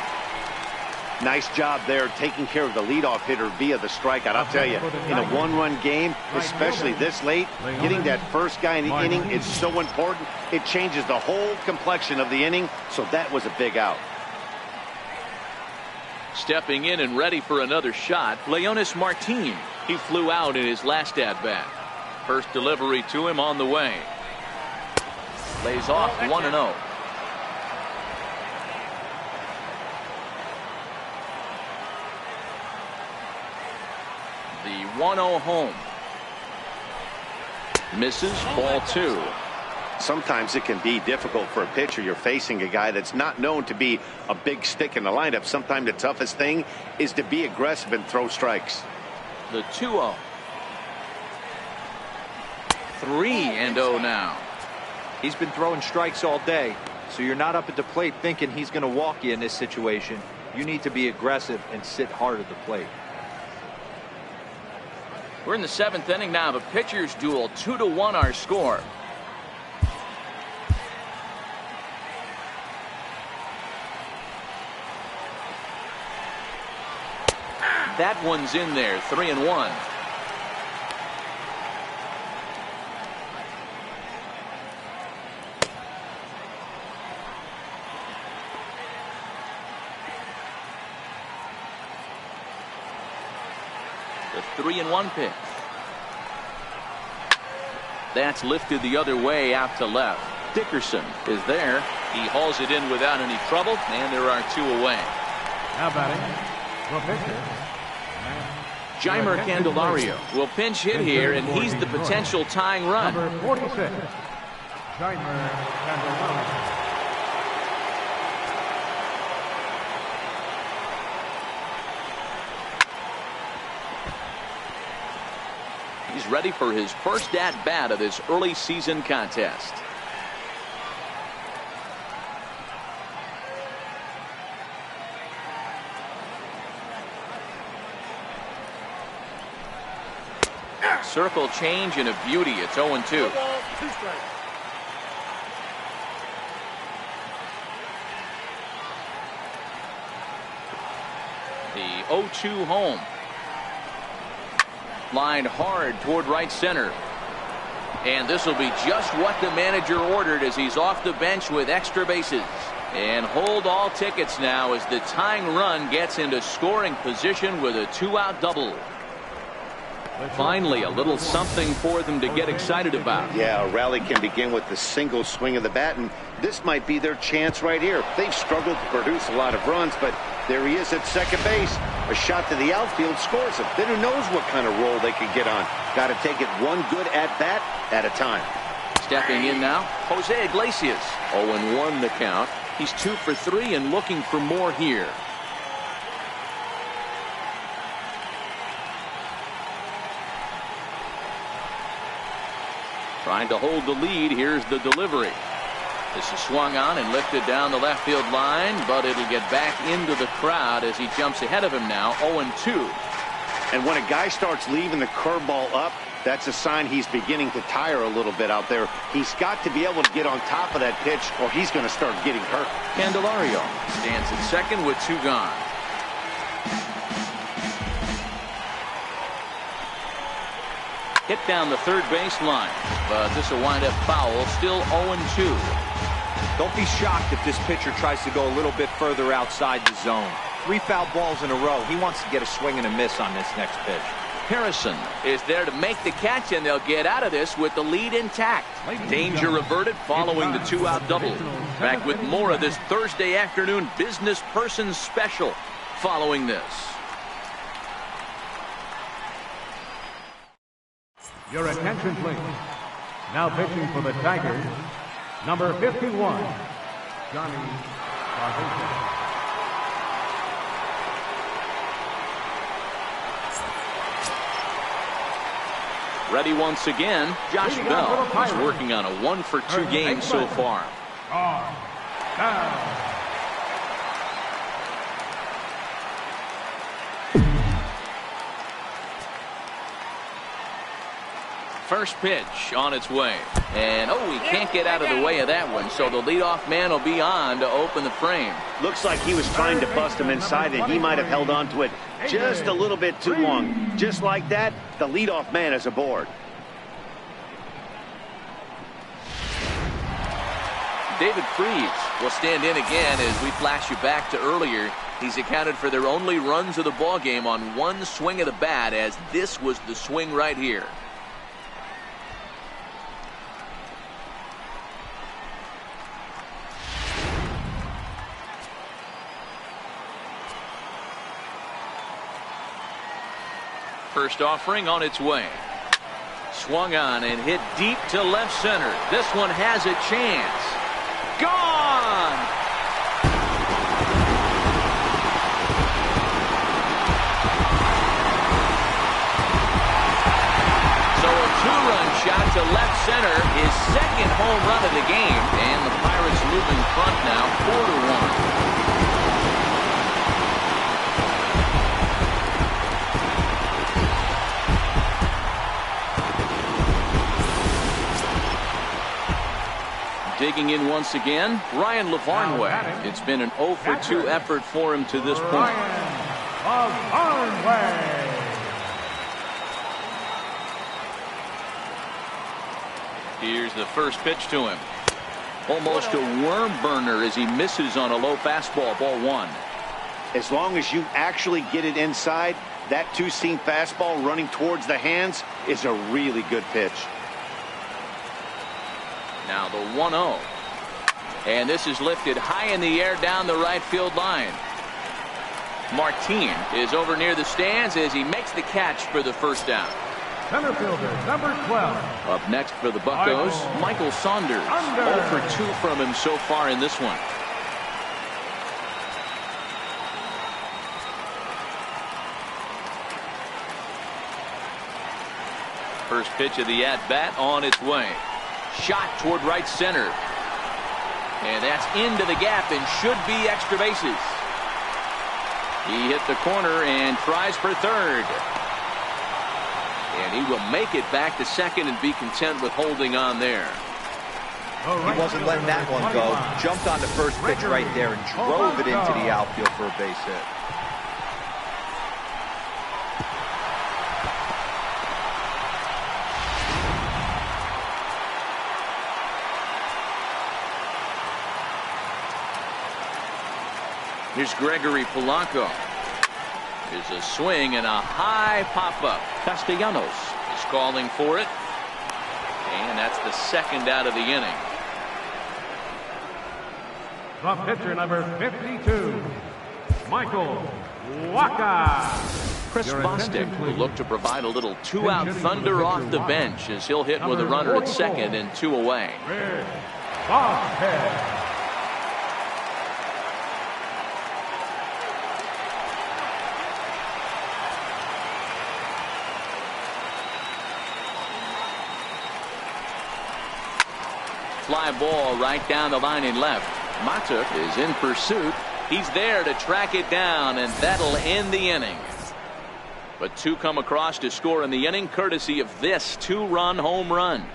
Speaker 2: Nice job there taking care of the leadoff hitter via the strikeout. I'll tell you, in a 1-run game, especially this late, getting that first guy in the inning is so important. It changes the whole complexion of the inning, so that was a big out.
Speaker 1: Stepping in and ready for another shot, Leonis Martin. He flew out in his last at-bat. First delivery to him on the way. Lays off 1-0. The 1-0 home. Misses, ball 2.
Speaker 2: Sometimes it can be difficult for a pitcher. You're facing a guy that's not known to be a big stick in the lineup. Sometimes the toughest thing is to be aggressive and throw strikes.
Speaker 1: The 2-0. 3-0 now.
Speaker 3: He's been throwing strikes all day, so you're not up at the plate thinking he's going to walk you in this situation. You need to be aggressive and sit hard at the plate.
Speaker 1: We're in the 7th inning now. The pitchers duel. 2-1 our score. That one's in there. 3-1. The 3-1 pitch. That's lifted the other way out to left. Dickerson is there. He hauls it in without any trouble, and there are 2 away.
Speaker 4: Now batting, the pitcher.
Speaker 1: Jeimer Candelario will pinch hit here, and he's the potential tying run.
Speaker 4: Number 46, Jeimer Candelario.
Speaker 1: He's ready for his first at-bat of this early season contest. Circle change and a beauty. It's 0-2. The 0-2 home. Lined hard toward right center. And this will be just what the manager ordered as he's off the bench with extra bases. And hold all tickets now as the tying run gets into scoring position with a 2-out double. Finally, a little something for them to get excited about.
Speaker 2: Yeah, a rally can begin with the single swing of the bat, and this might be their chance right here. They've struggled to produce a lot of runs, but there he is at second base. A shot to the outfield scores him. Then who knows what kind of role they could get on. Got to take it one good at-bat at a time.
Speaker 1: Stepping in now, Jose Iglesias. 0-1 the count. He's 2 for 3 and looking for more here. Trying to hold the lead. Here's the delivery. This is swung on and lifted down the left field line, but it'll get back into the crowd as he jumps ahead of him now. 0-2.
Speaker 2: And when a guy starts leaving the curveball up, that's a sign he's beginning to tire a little bit out there. He's got to be able to get on top of that pitch or he's going to start getting hurt.
Speaker 1: Candelario stands at second with 2 gone. Hit down the third baseline, but this will wind up foul. Still 0-2.
Speaker 3: Don't be shocked if this pitcher tries to go a little bit further outside the zone. 3 foul balls in a row. He wants to get a swing and a miss on this next pitch.
Speaker 1: Harrison is there to make the catch, and they'll get out of this with the lead intact. Danger averted following the 2-out double. Back with more of this Thursday afternoon business person special following this.
Speaker 4: Your attention, please. Now pitching for the Tigers, number 51, Johnny Cardoso.
Speaker 1: Ready once again, Josh Bell is working on a 1-for-2 game so far. First pitch on its way. And, he can't get out of the way of that one, so the leadoff man will be on to open the frame.
Speaker 2: Looks like he was trying to bust him inside, and he might have held on to it just a little bit too long. Just like that, the leadoff man is aboard.
Speaker 1: David Freese will stand in again as we flash you back to earlier. He's accounted for their only runs of the ballgame on 1 swing of the bat, as this was the swing right here. First offering on its way. Swung on and hit deep to left center. This one has a chance. Gone! So a 2-run shot to left center, his second home run of the game, and the Pirates move in front now 4-1. Digging in once again, Ryan LaVarnway. It's been an 0-for-2 effort for him to this point. Here's the first pitch to him. Almost a worm burner as he misses on a low fastball. Ball 1.
Speaker 2: As long as you actually get it inside, that 2-seam fastball running towards the hands is a really good pitch.
Speaker 1: Now the 1-0. And this is lifted high in the air down the right field line. Martin is over near the stands as he makes the catch for the first down.
Speaker 4: Center fielder, number 12.
Speaker 1: Up next for the Buccos, Michael Saunders. 0 for 2 from him so far in this one. First pitch of the at-bat on its way. Shot toward right center. And that's into the gap and should be extra bases. He hit the corner and tries for third. And he will make it back to second and be content with holding on there.
Speaker 3: He wasn't letting that one go. Jumped on the first pitch right there and drove it into the outfield for a base hit.
Speaker 1: Here's Gregory Polanco. There's a swing and a high pop-up. Castellanos is calling for it. And that's the second out of the inning.
Speaker 4: The pitcher, number 52, Michael Wacha.
Speaker 1: Chris Bostic will look to provide a little two-out thunder off the bench as he'll hit with a runner at second and 2 away.
Speaker 4: Bostic.
Speaker 1: Fly ball right down the line in left. Mata is in pursuit. He's there to track it down, and that'll end the inning. But 2 come across to score in the inning, courtesy of this 2-run home run.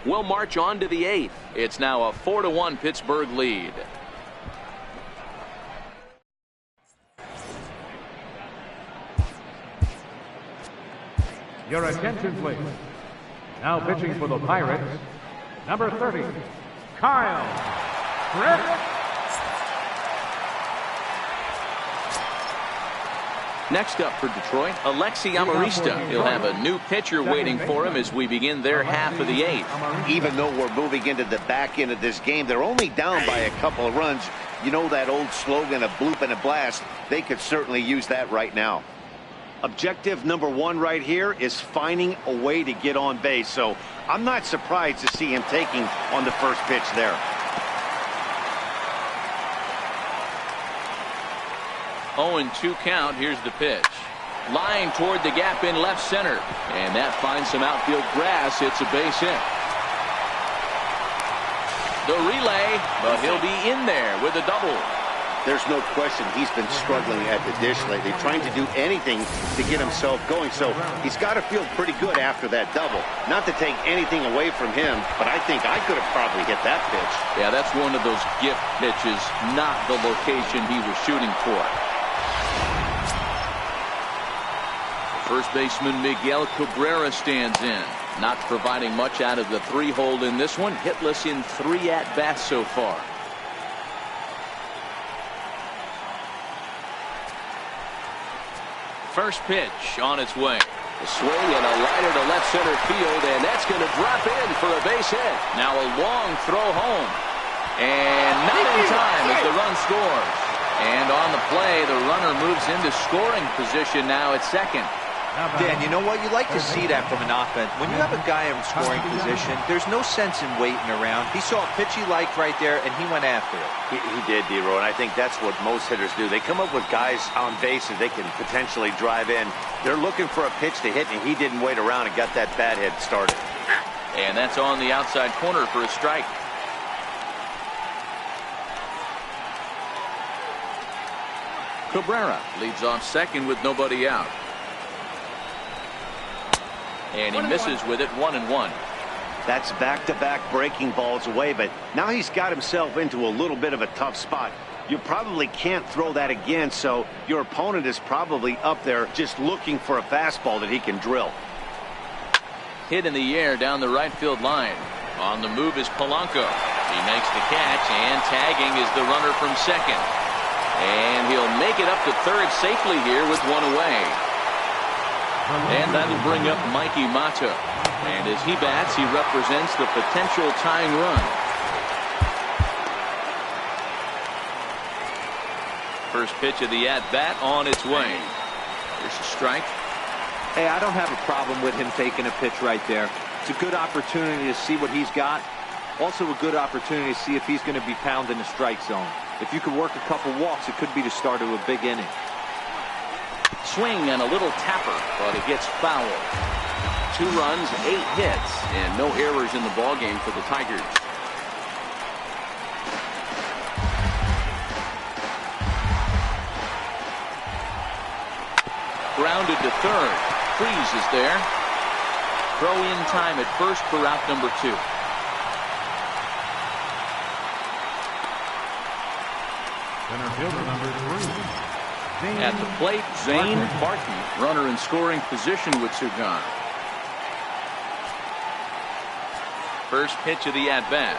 Speaker 1: We'll march on to the 8th. It's now a 4-1 Pittsburgh lead.
Speaker 4: Your attention, please. Now pitching for the Pirates, number 30, Kyle Britt.
Speaker 1: Next up for Detroit, Alexi Amarista. He'll have a new pitcher waiting for him as we begin their half of the 8th.
Speaker 2: Even though we're moving into the back end of this game, they're only down by a couple of runs. You know that old slogan, a bloop and a blast. They could certainly use that right now. Objective number 1 right here is finding a way to get on base. So I'm not surprised to see him taking on the first pitch there.
Speaker 1: Oh, and 2 count. Here's the pitch. Line toward the gap in left center. And that finds some outfield grass. It's a base hit. The relay, but he'll be in there with a double.
Speaker 2: There's no question he's been struggling at the dish lately, trying to do anything to get himself going. So he's got to feel pretty good after that double. Not to take anything away from him, but I think I could have probably hit that pitch.
Speaker 1: Yeah, that's one of those gift pitches, not the location he was shooting for. First baseman Miguel Cabrera stands in. Not providing much out of the 3-hole in this one. Hitless in 3 at-bats so far. First pitch on its way. A swing and a liner to left center field, and that's going to drop in for a base hit. Now a long throw home. And not in time as the run scores. And on the play, the runner moves into scoring position now at second.
Speaker 3: Dan, you know what? You like to see that from an offense. When you have a guy in scoring position, there's no sense in waiting around. He saw a pitch he liked right there, and he went after it.
Speaker 2: He did, D-Row, and I think that's what most hitters do. They come up with guys on base that they can potentially drive in. They're looking for a pitch to hit, and he didn't wait around and got that bat hit started.
Speaker 1: And that's on the outside corner for a strike. Cabrera leads off second with nobody out. And he misses with it, 1-1.
Speaker 2: That's back-to-back breaking balls away, but now he's got himself into a little bit of a tough spot. You probably can't throw that again, so your opponent is probably up there just looking for a fastball that he can drill.
Speaker 1: Hit in the air down the right field line. On the move is Polanco. He makes the catch, and tagging is the runner from second. And he'll make it up to third safely here with 1 away. And that'll bring up Mikey Mata. And as he bats, he represents the potential tying run. First pitch of the at-bat on its way. Here's a strike.
Speaker 3: Hey, I don't have a problem with him taking a pitch right there. It's a good opportunity to see what he's got. Also a good opportunity to see if he's going to be pounding the strike zone. If you could work a couple walks, it could be the start of a big inning.
Speaker 1: Swing and a little tapper, but it gets foul. 2 runs, 8 hits, and no errors in the ballgame for the Tigers. Grounded to third. Freeze is there. Throw in time at first for out number 2.
Speaker 4: Center fielder number 3.
Speaker 1: At the plate, Zane Barton, runner in scoring position with 2 gone. First pitch of the at-bat.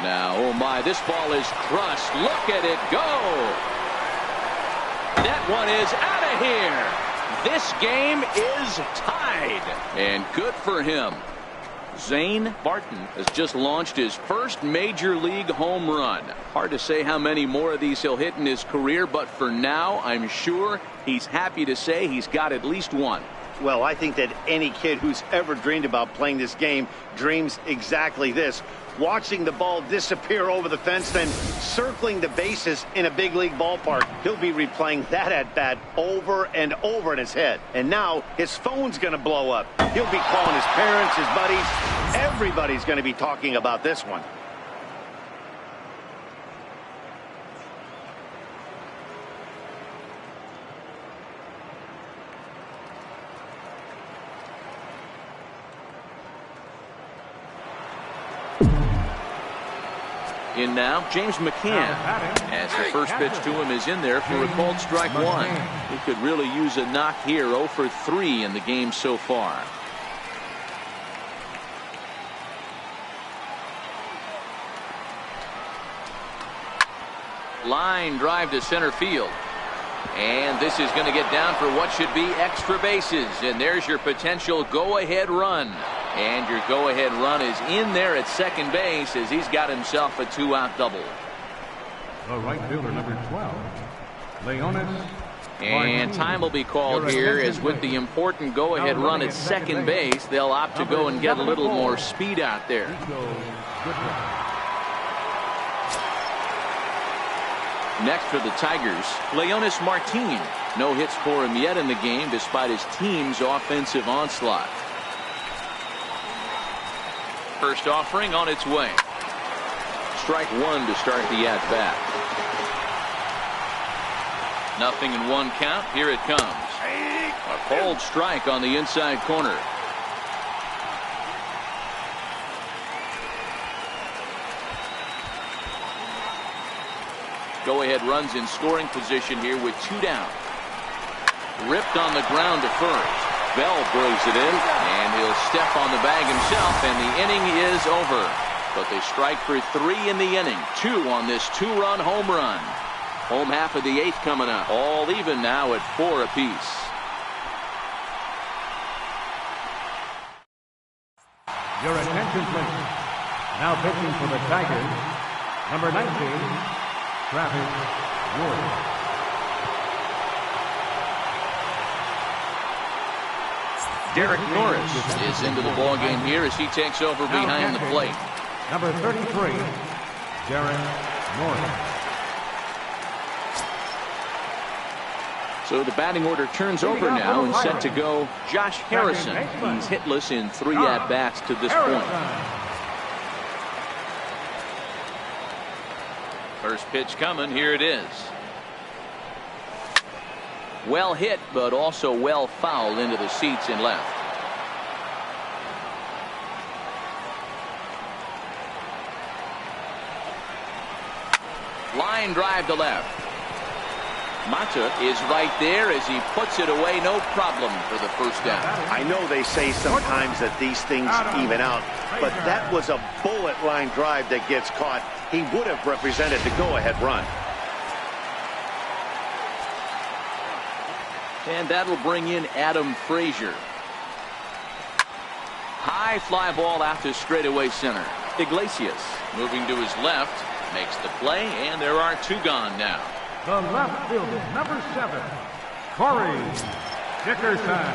Speaker 1: Now, oh my, this ball is crushed. Look at it go. That one is out of here. This game is tied. And good for him. Zane Barton has just launched his first major league home run. Hard to say how many more of these he'll hit in his career, but for now, I'm sure he's happy to say he's got at least one.
Speaker 2: Well, I think that any kid who's ever dreamed about playing this game dreams exactly this. Watching the ball disappear over the fence, then circling the bases in a big league ballpark. He'll be replaying that at-bat over and over in his head. And now his phone's going to blow up. He'll be calling his parents, his buddies. Everybody's going to be talking about this one.
Speaker 1: In now, James McCann, as the first pitch to him is in there for a called strike 1. He could really use a knock here. 0 for 3 in the game so far. Line drive to center field. And this is going to get down for what should be extra bases. And there's your potential go-ahead run. And your go-ahead run is in there at second base as he's got himself a 2-out double.
Speaker 4: The right fielder number 12, Leonis.
Speaker 1: And time will be called here as with the important go-ahead run at second base, they'll opt to go and get a little more speed out there. Next for the Tigers, Leonis Martin. No hits for him yet in the game despite his team's offensive onslaught. First offering on its way. Strike 1 to start the at-bat. 0-1 count. Here it comes. A cold strike on the inside corner. Go-ahead runs in scoring position here with 2 down. Ripped on the ground to first. Bell brings it in, and he'll step on the bag himself, and the inning is over. But they strike for 3 in the inning. 2 on this 2-run home run. Home half of the 8th coming up. All even now at 4 apiece.
Speaker 4: Your attention, please. Now pitching for the Tigers, number 19, Travis Wood.
Speaker 1: Derek Norris is into the ballgame here as he takes over behind the plate.
Speaker 4: Number 33, Derek Norris.
Speaker 1: So the batting order turns over now and set to go Josh Harrison. He's hitless in 3 at-bats to this point. First pitch coming. Here it is. Well hit, but also well fouled into the seats and left. Line drive to left. Mata is right there as he puts it away, no problem for the first down.
Speaker 2: I know they say sometimes that these things even out, but that was a bullet line drive that gets caught. He would have represented the go-ahead run.
Speaker 1: And that'll bring in Adam Frazier. High fly ball out to straightaway center. Iglesias moving to his left makes the play, and there are 2 gone now.
Speaker 4: The left fielder, number 7, Corey Dickerson.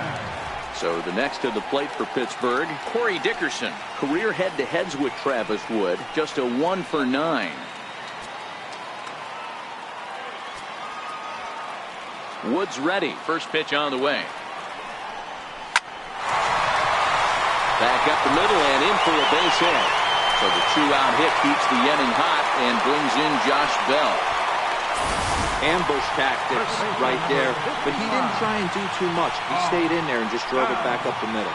Speaker 1: So the next to the plate for Pittsburgh, Corey Dickerson. Career head-to-heads with Travis Wood. Just a 1 for 9. Wood's ready. First pitch on the way. Back up the middle and in for a base hit. So the 2-out hit keeps the inning hot and brings in Josh Bell.
Speaker 3: Ambush tactics right there, but he didn't try and do too much. He stayed in there and just drove it back up the middle.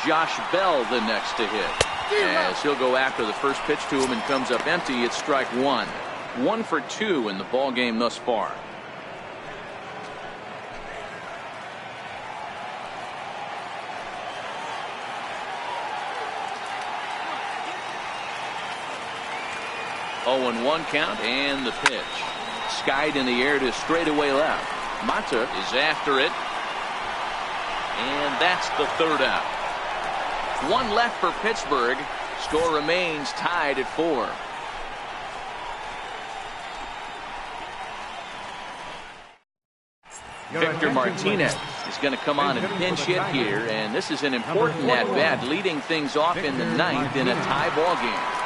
Speaker 1: Josh Bell the next to hit. As he'll go after the first pitch to him and comes up empty. It's strike 1. 1 for 2 in the ball game thus far. Oh, and 1 count and the pitch. Skied in the air to straightaway left. Mata is after it. And that's the 3rd out. 1 left for Pittsburgh. Score remains tied at 4. Victor Martinez is going to come on and pinch hit here, and this is an important at-bat, leading things off in the 9th in a tie ball game.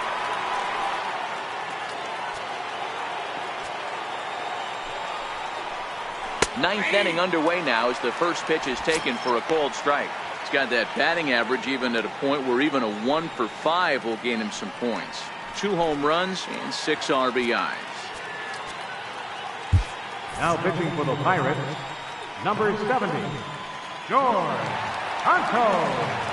Speaker 1: Ninth inning underway now as the first pitch is taken for a called strike. He's got that batting average even at a point where even a 1 for 5 will gain him some points. 2 home runs and 6 RBIs.
Speaker 4: Now pitching for the Pirates, number 70, George Anto.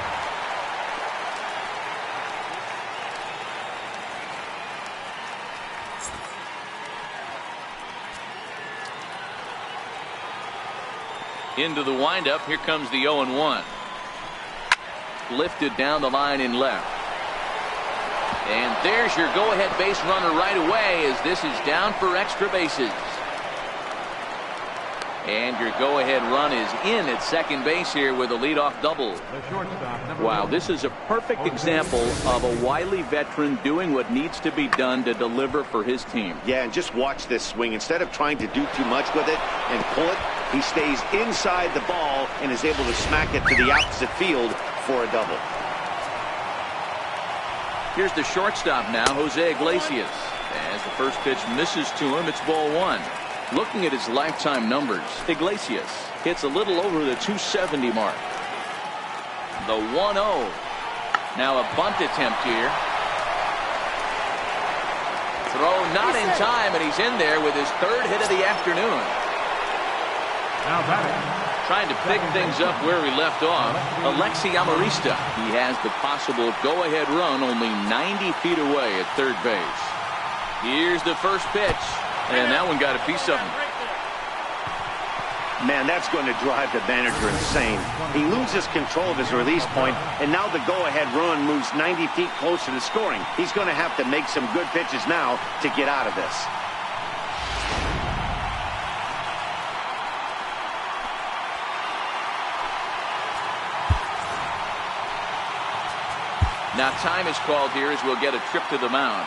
Speaker 1: Into the windup. Here comes the 0-1. Lifted down the line in left. And there's your go-ahead base runner right away as this is down for extra bases. And your go-ahead run is in at second base here with a leadoff double. Wow, this is a perfect example of a wily veteran doing what needs to be done to deliver for his team.
Speaker 2: Yeah, and just watch this swing. Instead of trying to do too much with it and pull it, he stays inside the ball and is able to smack it to the opposite field for a double.
Speaker 1: Here's the shortstop now, Jose Iglesias. As the first pitch misses to him, it's ball 1. Looking at his lifetime numbers, Iglesias hits a little over the 270 mark. The 1-0. Now a bunt attempt here. Throw not in time, and he's in there with his 3rd hit of the afternoon.
Speaker 4: Now batting.
Speaker 1: Trying to pick things up where we left off, Alexi Amarista. He has the possible go-ahead run only 90 feet away at third base. Here's the first pitch, and that one got a piece of him.
Speaker 2: Man, that's going to drive the manager insane. He loses control of his release point, and now the go-ahead run moves 90 feet closer to scoring. He's going to have to make some good pitches now to get out of this.
Speaker 1: Now time is called here as we'll get a trip to the mound.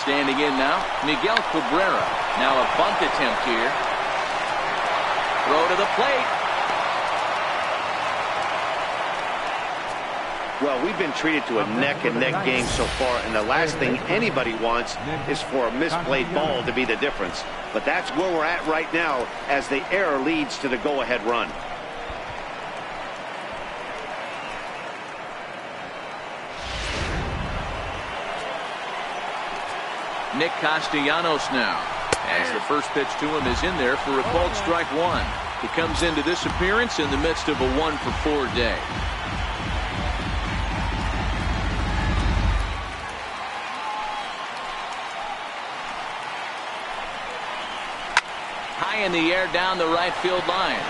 Speaker 1: Standing in now, Miguel Cabrera. Now a bunt attempt here. Throw to the plate.
Speaker 2: Well, we've been treated to a neck-and-neck game so far, and the last thing anybody wants is for a misplayed ball to be the difference. But that's where we're at right now as the error leads to the go-ahead run.
Speaker 1: Nick Castellanos now, as the first pitch to him is in there for a called strike 1. He comes into this appearance in the midst of a 1-for-4 day. High in the air down the right field line.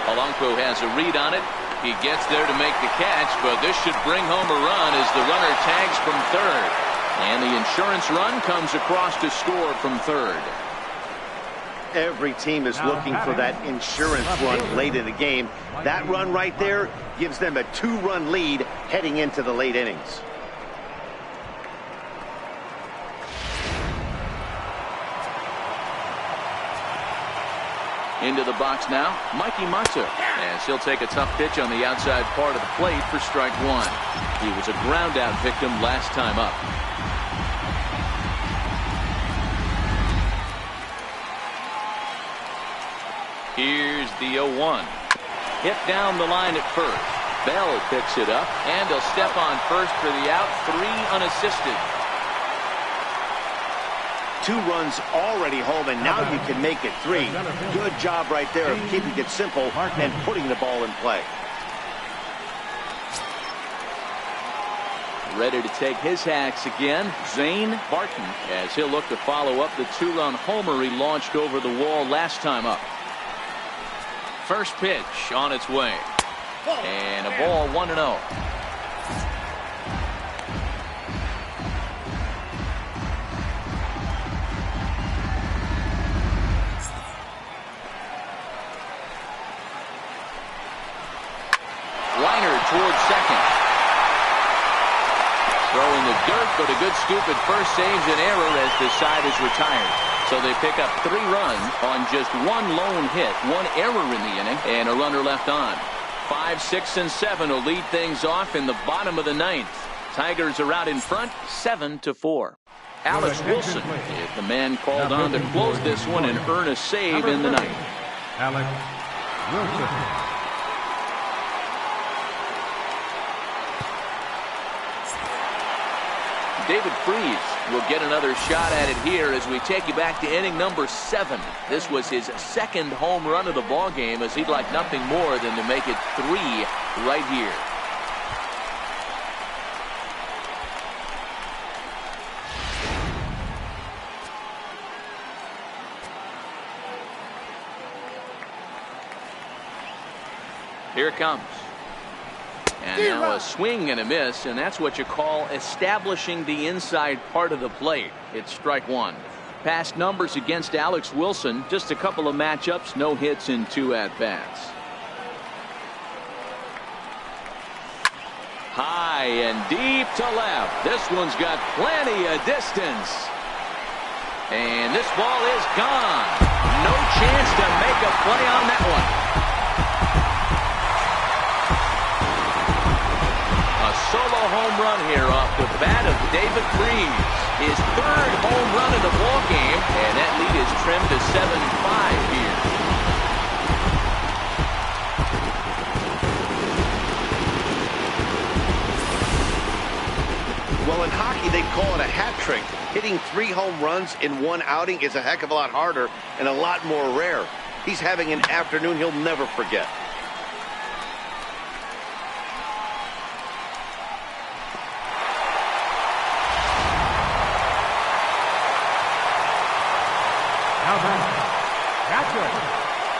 Speaker 1: Polanco has a read on it. He gets there to make the catch, but this should bring home a run as the runner tags from third. And the insurance run comes across to score from third.
Speaker 2: Every team is looking for that insurance run late in the game. That run right there gives them a 2-run lead heading into the late innings.
Speaker 1: Into the box now, Mikey Mata, as he'll take a tough pitch on the outside part of the plate for strike one. He was a ground out victim last time up. Here's the 0-1. Hit down the line at first. Bell picks it up, and he'll step on first for the out, 3 unassisted.
Speaker 2: 2 runs already home, and now you can make it 3. Good job right there of keeping it simple and putting the ball in play.
Speaker 1: Ready to take his hacks again, Zane Barton, as he'll look to follow up the 2-run homer he launched over the wall last time up. First pitch on its way. And a ball 1-0. Liner towards second. Throwing the dirt, but a good scoop at first saves an error as the side is retired. So they pick up 3 runs on just 1 lone hit, 1 error in the inning, and a runner left on. 5, 6, and 7 will lead things off in the bottom of the 9th. Tigers are out in front, 7-4. Alex Wilson is the man called on to close this one and earn a save in the 9th.
Speaker 4: Alex Wilson.
Speaker 1: David Freese will get another shot at it here as we take you back to inning number 7. This was his 2nd home run of the ball game, as he'd like nothing more than to make it 3 right here. Here it comes. And now a swing and a miss, and that's what you call establishing the inside part of the plate. It's strike 1. Past numbers against Alex Wilson, just a couple of matchups, no hits in 2 at-bats. High and deep to left. This one's got plenty of distance. And this ball is gone. No chance to make a play on that one. Solo home run here off the bat of David Freese. His 3rd home run of the ball game, and that lead is trimmed to 7-5 here.
Speaker 2: Well, in hockey, they call it a hat trick. Hitting 3 home runs in 1 outing is a heck of a lot harder and a lot more rare. He's having an afternoon he'll never forget.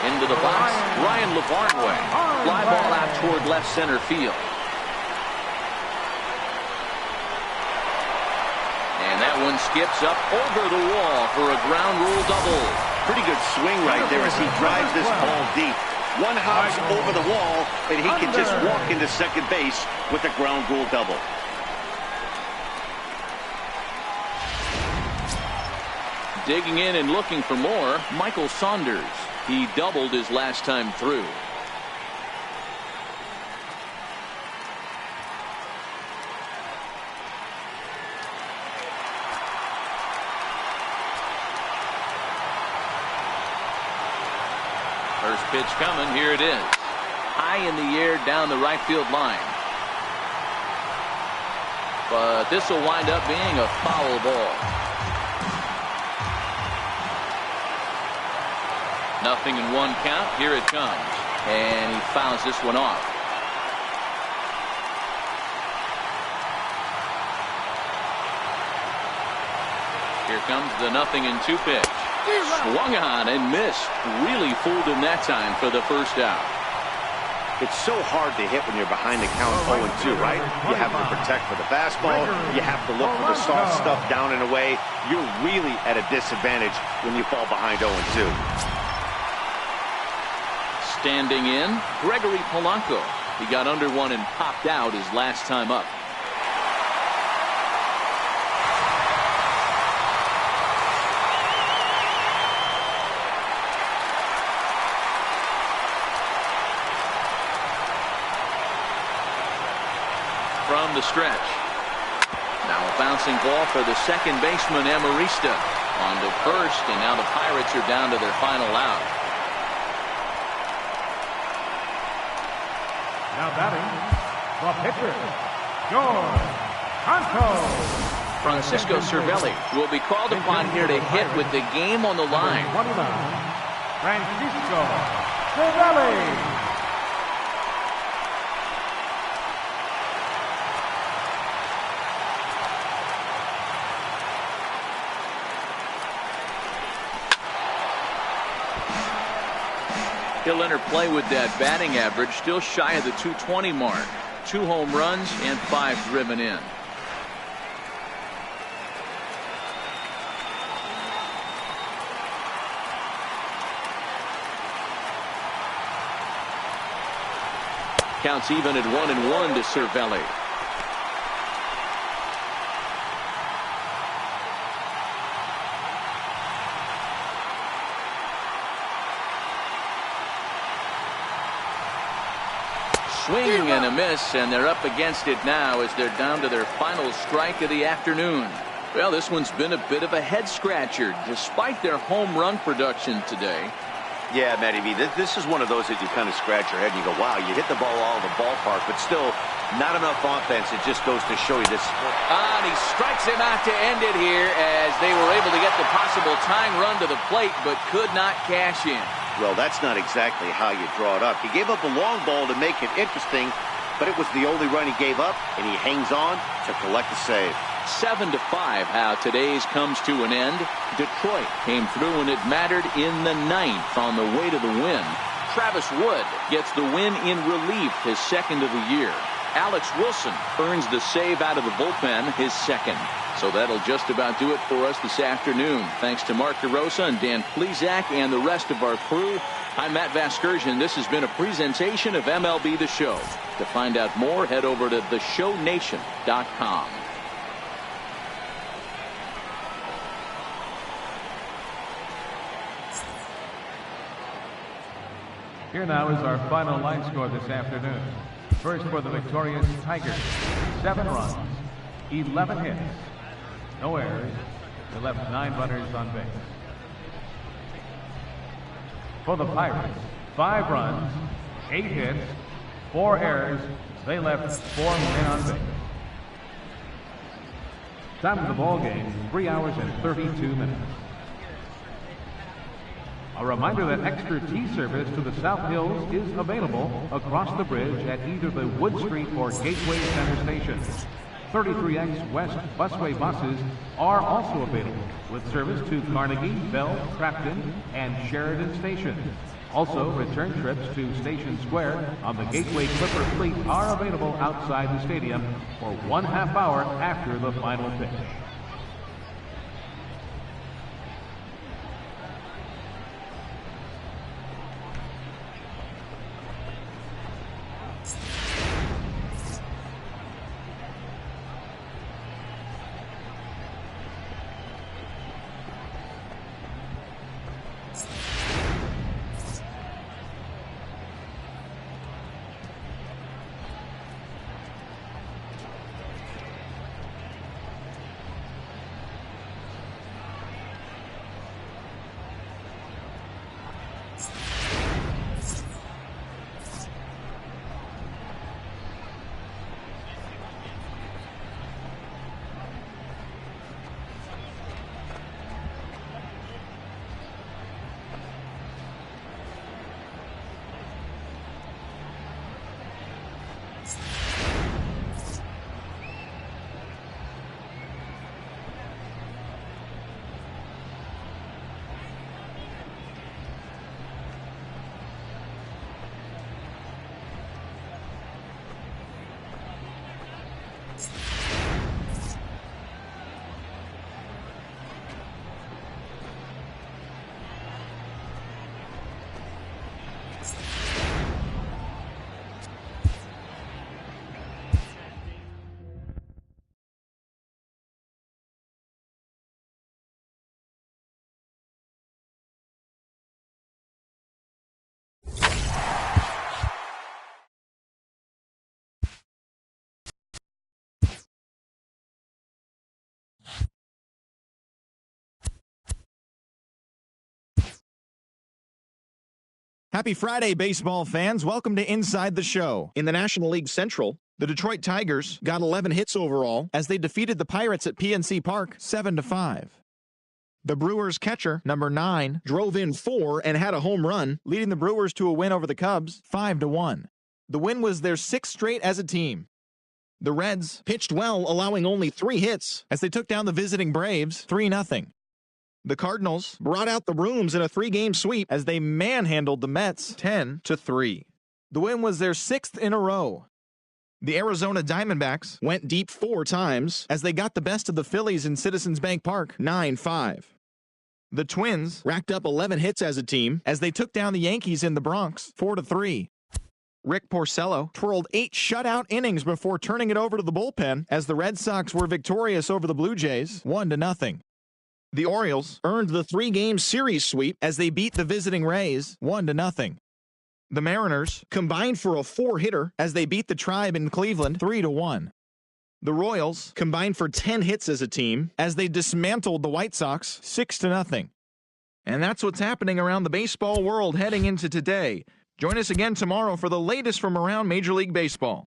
Speaker 1: Into the box, Ryan LeVarnway. Fly ball out toward left center field. And that one skips up over the wall for a ground rule double.
Speaker 2: Pretty good swing right there as he drives this ball deep. 1 hops over the wall, and he can just walk into second base with a ground rule double.
Speaker 1: Digging in and looking for more, Michael Saunders. He doubled his last time through. First pitch coming. Here it is. High in the air down the right field line. But this will wind up being a foul ball. Nothing in 1 count. Here it comes. And he fouls this one off. Here comes the 0-2 pitch. Swung on and missed. Really fooled him that time for the first out.
Speaker 2: It's so hard to hit when you're behind the count 0-2, right? You have to protect for the fastball. You have to look for the soft stuff down and away. You're really at a disadvantage when you fall behind 0-2.
Speaker 1: Standing in, Gregory Polanco. He got under one and popped out his last time up. From the stretch. Now a bouncing ball for the second baseman, Amarista. On to first, and now the Pirates are down to their final out.
Speaker 4: Now batting, the pitcher, George Canto.
Speaker 1: Francisco Cervelli will be called upon here to hit with the game on the line.
Speaker 4: Francisco Cervelli.
Speaker 1: He'll enter play with that batting average, still shy of the 220 mark. 2 home runs and 5 driven in. Counts even at 1-1 to Cervelli. Swing and a miss, and they're up against it now as they're down to their final strike of the afternoon. Well, this one's been a bit of a head-scratcher, despite their home run production today.
Speaker 2: Yeah, Mlb, this is one of those that you kind of scratch your head and you go, wow, you hit the ball all over the ballpark, but still not enough offense. It just goes to show you this.
Speaker 1: And he strikes him out to end it here as they were able to get the possible tying run to the plate, but could not cash in.
Speaker 2: Well, that's not exactly how you draw it up. He gave up a long ball to make it interesting, but it was the only run he gave up, and he hangs on to collect the save.
Speaker 1: 7-5 how today's comes to an end. Detroit came through and it mattered in the 9th on the way to the win. Travis Wood gets the win in relief, his second of the year. Alex Wilson earns the save out of the bullpen, his second. So that'll just about do it for us this afternoon. Thanks to Mark DeRosa and Dan Plesac and the rest of our crew. I'm Matt Vasgersian. This has been a presentation of MLB The Show. To find out more, head over to theshownation.com.
Speaker 4: Here now is our final line score this afternoon. First for the victorious Tigers, 7 runs, 11 hits, no errors. They left 9 runners on base. For the Pirates, 5 runs, 8 hits, 4 errors. They left 4 men on base. Time of the ball game, 3 hours and 32 minutes. A reminder that extra T service to the South Hills is available across the bridge at either the Wood Street or Gateway Center stations. 33X West busway buses are also available with service to Carnegie, Bell, Crafton, and Sheridan stations. Also, return trips to Station Square on the Gateway Clipper fleet are available outside the stadium for 1/2 hour after the final pitch.
Speaker 5: Happy Friday, baseball fans. Welcome to Inside the Show. In the National League Central, the Detroit Tigers got 11 hits overall as they defeated the Pirates at PNC Park 7-5. The Brewers catcher, number 9, drove in 4 and had a home run, leading the Brewers to a win over the Cubs 5-1. The win was their 6th straight as a team. The Reds pitched well, allowing only 3 hits as they took down the visiting Braves 3-0. The Cardinals brought out the brooms in a 3-game sweep as they manhandled the Mets 10-3. The win was their 6th in a row. The Arizona Diamondbacks went deep 4 times as they got the best of the Phillies in Citizens Bank Park 9-5. The Twins racked up 11 hits as a team as they took down the Yankees in the Bronx 4-3. Rick Porcello twirled 8 shutout innings before turning it over to the bullpen as the Red Sox were victorious over the Blue Jays 1-0. The Orioles earned the 3-game series sweep as they beat the visiting Rays 1-0. The Mariners combined for a 4-hitter as they beat the Tribe in Cleveland 3-1. The Royals combined for 10 hits as a team as they dismantled the White Sox 6-0. And that's what's happening around the baseball world heading into today. Join us again tomorrow for the latest from around Major League Baseball.